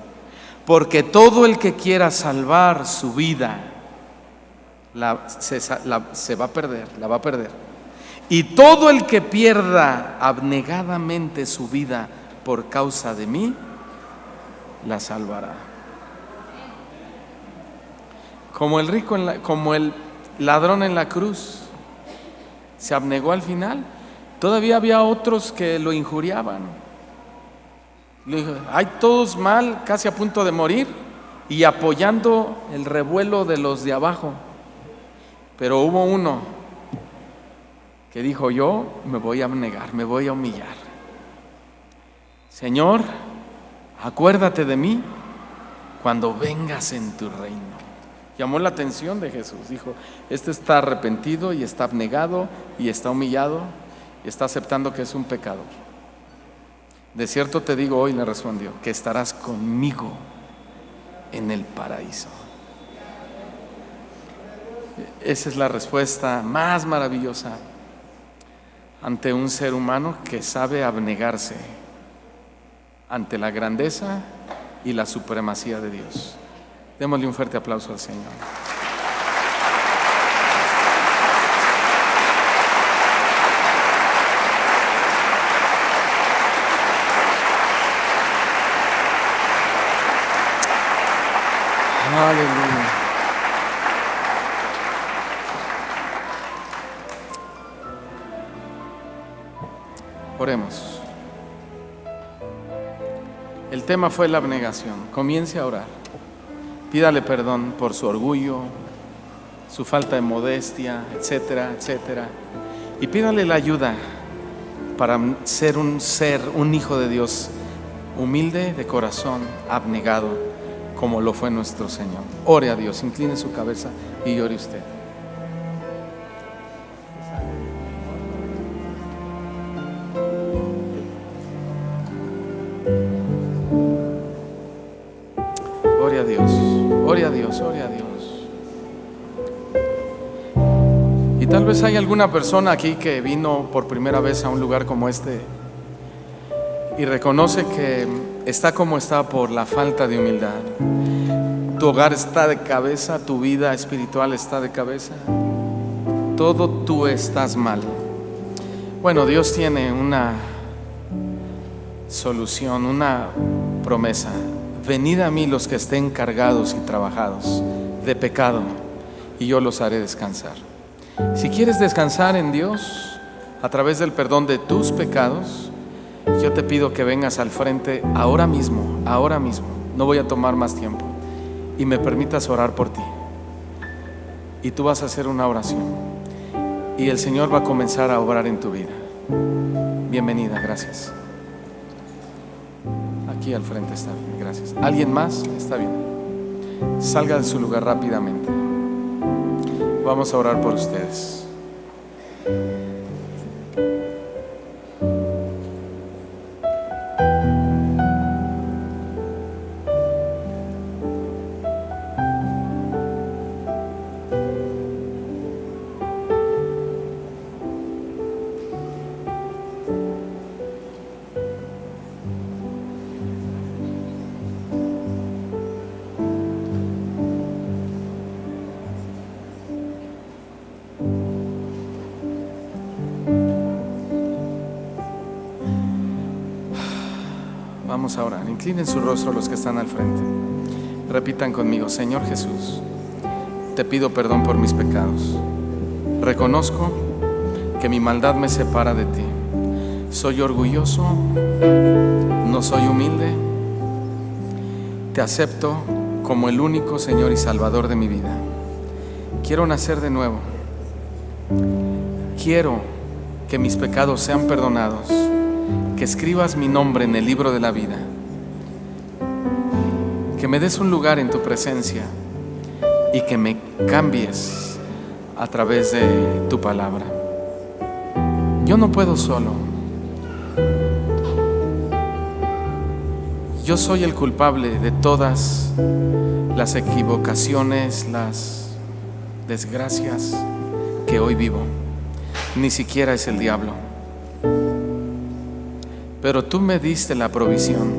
Porque todo el que quiera salvar su vida se va a perder, la va a perder. Y todo el que pierda abnegadamente su vida por causa de mí, la salvará. Como el rico, como el ladrón en la cruz, se abnegó al final. Todavía había otros que lo injuriaban. Le dijo, hay todos mal, casi a punto de morir, y apoyando el revuelo de los de abajo. Pero hubo uno que dijo, yo me voy a abnegar, me voy a humillar. Señor, acuérdate de mí cuando vengas en tu reino. Llamó la atención de Jesús. Dijo, este está arrepentido y está abnegado y está humillado y está aceptando que es un pecador. De cierto te digo hoy, le respondió, que estarás conmigo en el paraíso. Esa es la respuesta más maravillosa ante un ser humano que sabe abnegarse ante la grandeza y la supremacía de Dios. Démosle un fuerte aplauso al Señor. Aleluya. Oremos. El tema fue la abnegación. Comience a orar. Pídale perdón por su orgullo, su falta de modestia, etcétera, etcétera. Y pídale la ayuda para ser, un hijo de Dios humilde de corazón, abnegado, como lo fue nuestro Señor. Ore a Dios, incline su cabeza y ore usted. Ore a Dios, ore a Dios, ore a Dios. Y tal vez hay alguna persona aquí que vino por primera vez a un lugar como este y reconoce que está como está por la falta de humildad. Tu hogar está de cabeza, tu vida espiritual está de cabeza, todo tú estás mal. Bueno, Dios tiene una solución, una promesa. Venid a mí los que estén cargados y trabajados de pecado, y yo los haré descansar. Si quieres descansar en Dios a través del perdón de tus pecados, yo te pido que vengas al frente ahora mismo, no voy a tomar más tiempo, y me permitas orar por ti. Y tú vas a hacer una oración y el Señor va a comenzar a obrar en tu vida. Bienvenida, gracias. Aquí al frente está bien, gracias. ¿Alguien más? Está bien. Salga de su lugar rápidamente. Vamos a orar por ustedes. Vamos a orar. Inclinen su rostro los que están al frente. Repitan conmigo: Señor Jesús, te pido perdón por mis pecados. Reconozco que mi maldad me separa de ti. Soy orgulloso, no soy humilde. Te acepto como el único Señor y Salvador de mi vida. Quiero nacer de nuevo. Quiero que mis pecados sean perdonados, que escribas mi nombre en el libro de la vida, que me des un lugar en tu presencia y que me cambies a través de tu palabra. Yo no puedo solo. Yo soy el culpable de todas las equivocaciones, las desgracias que hoy vivo. Ni siquiera es el diablo. Pero tú me diste la provisión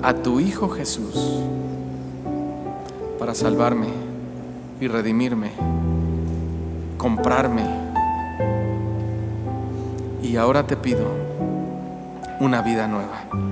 a tu Hijo Jesús para salvarme y redimirme, comprarme. Y ahora te pido una vida nueva.